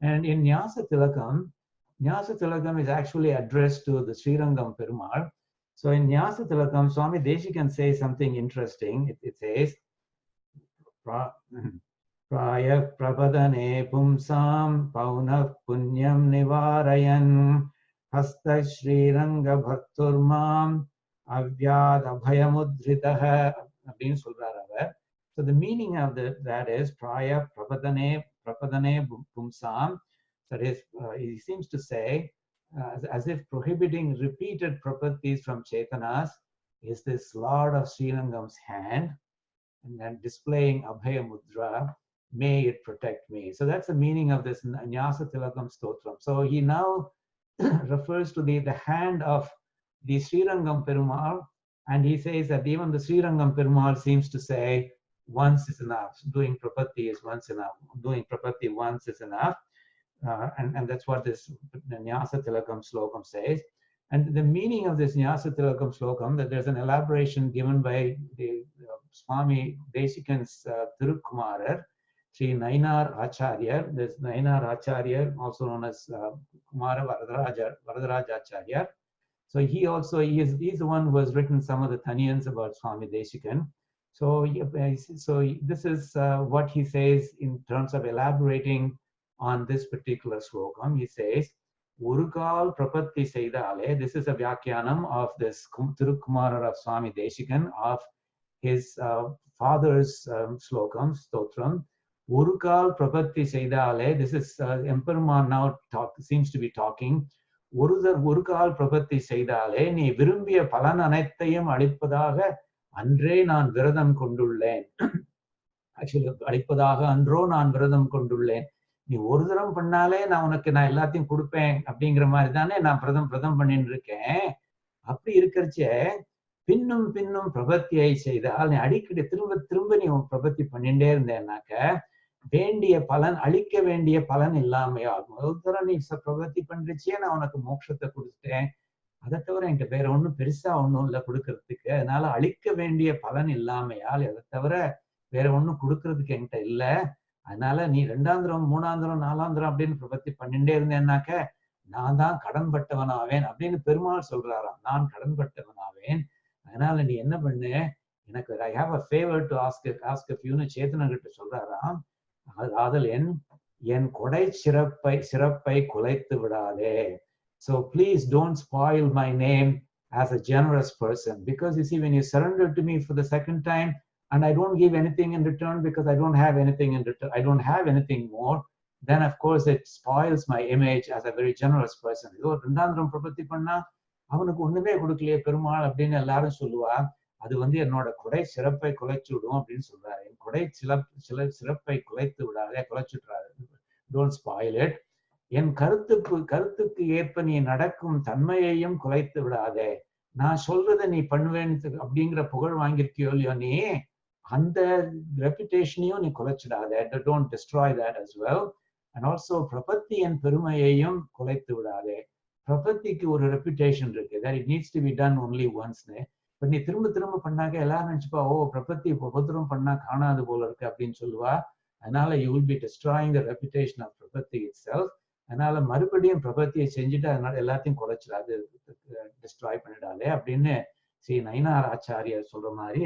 And in Nyasa Tilakam is actually addressed to the Srirangam Perumal. So in Nyasa Tilakam, Swami Desikan says something interesting. It says, Praya Prabadane Pumsam Pauna Punyam Nivarayan Hasta Sriranga Bhatturmam Avyad Abhayamudritaha. So the meaning of that is Praya Prabadane Pumsam. That is, he seems to say, as if prohibiting repeated prapatis from Chetanas is this Lord of Srirangam's hand, and then displaying Abhaya Mudra, may it protect me. So that's the meaning of this Nyasa Tilakam Stotram. So he now refers to the hand of the Srirangam Perumal, and he says that even the Srirangam Perumal seems to say once is enough. Doing prapati is once enough. Doing prapati once is enough. And that's what this Nyasa Tilakam Slokam says. And the meaning of this Nyasa Tilakam Slokam, that there's an elaboration given by the Swami Desikan's Tirukkumarar, Sri Nainar Acharya. There's Nainar Acharya, also known as Kumara Varadaraja Acharya. So he's the one who has written some of the Taniyans about Swami Desikan. So this is what he says in terms of elaborating on this particular slokam. He says, Urukal Prapatti Seidale. This is a Vyakyanam of this Tirukkumarar of Swami Desikan, of his father's slokam, Stotram. Urukal Prapatti Seidale. This is Emperor now seems to be talking. Urukal Prapatti Seidale. Ni virumbiya palan anaithayum alipadaga andre naan viradam kondullaen. Actually, alipadaga andro naan viradam kondullaen. நீ ஒரு தரம் பண்ணாலே நான் எல்லாத்தையும் கொடுப்பேன் அப்படிங்கிற மாதிரி தானே நான் பிரதம் பண்ணிட்டு இருக்கேன். அப்படி இருக்கிறச்சே பின்னும் பிரபத்தியை செய்தால் நீ அடிக்கடி திரும்ப நீ பிரபத்தி பண்ணிட்டே இருந்தேன்னாக்க வேண்டிய பலன், அளிக்க வேண்டிய பலன் இல்லாமையாகும். ஒரு தரம் நீ பிரபத்தி பண்றச்சே நான் உனக்கு மோட்சத்தை கொடுத்துட்டேன், அதை தவிர என்கிட்ட வேற ஒன்றும் பெருசா ஒன்றும் இல்லை கொடுக்கறதுக்கு. அதனால அளிக்க வேண்டிய பலன் இல்லாமையால் அதை தவிர வேற ஒன்றும் கொடுக்கறதுக்கு என்கிட்ட இல்லை. அதனால நீ 2ஆம் தரம் 3ஆம் தரம் 4ஆம் தரம் அப்படின்னு பிரபத்தி பண்ணிட்டே இருந்தேன்னாக்க நான் தான் கடன்பட்டவனாவேன் அப்படின்னு பெருமாள் சொல்றாராம். நான் கடன்பட்டவனாவேன். அதனால நீ என்ன பண்ணு, எனக்கு I have a favour to ask a ஃபியூன்னு சேத்தனகிட்ட சொல்றாராம். ஆதல் என் கொடை சிறப்பை குலைத்து விடாதே. So please don't spoil my name as a generous person. Because you see, when you surrender to me for the second time, and I don't give anything in return because I don't have anything in return, I don't have anything more, then of course it spoils my image as a very generous person. இதோ ரெண்டாந்திரம் பிரபத்தி பண்ணா அவனுக்கு ஒண்ணுமே கொடுக்கலையே பெருமாள் அப்படின்னு எல்லாரும் சொல்லுவா. அது என்னோட கொடை சிறப்பை குலைச்சு விடும் அப்படின்னு சொல்றாரு. என் கொடை சிறப்பை குலைத்து விடாதே, குலைச்சுட்றாரு. Don't spoil it. என் கருத்துக்கு ஏற்ப நீ நடக்கும் தன்மையையும் குலைத்து விடாதே. நான் சொல்றதை நீ பண்ணுவேன்னு அப்படிங்கிற புகழ் வாங்கியிருக்கியோ இல்லையோ நீ, அந்த ரெப்புடேஷனையும் நீ குலைச்சிடாதே. Don't destroy that as well. And also பிரபத்தியின் பெருமையையும் குலைத்து விடாதே. பிரபத்திக்கு ஒரு ரெப்புடேஷன் இருக்கு, that it needs to be done only once. But நீ திரும்ப திரும்ப பண்ணாக்க எல்லாரும் நினைச்சுப்பா, ஓ பிரபத்தி உபத்திரம் பண்ணா காணாது போல இருக்கு அப்படின்னு சொல்லுவா. அதனால you will be destroying the reputation of பிரபத்தி itself. அதனால மறுபடியும் பிரபத்தியை செஞ்சுட்டு அதனால எல்லாத்தையும் குலைச்சிடாது, டிஸ்ட்ராய் பண்ணிடாதே அப்படின்னு ஸ்ரீ நயினார் ஆச்சாரியர் சொல்ற மாதிரி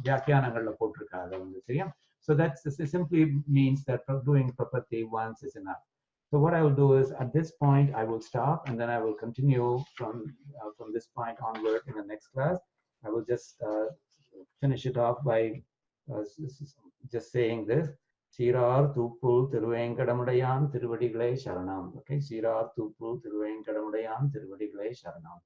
வியாக்கியானங்கள்ல போட்டிருக்காங்க சரியா. So that simply means that doing prapatti once is enough. So what I will do is, at this point I will stop, and then I will continue from this point onward in the next class. I will just finish it off by just saying this. சீரார் தூப்புல் திருவேங்கடமுடையான் திருவடிகளே சரணம். Okay, சீரார் தூப்புல் திருவேங்கடமுடையான் திருவடிகளே சரணம்.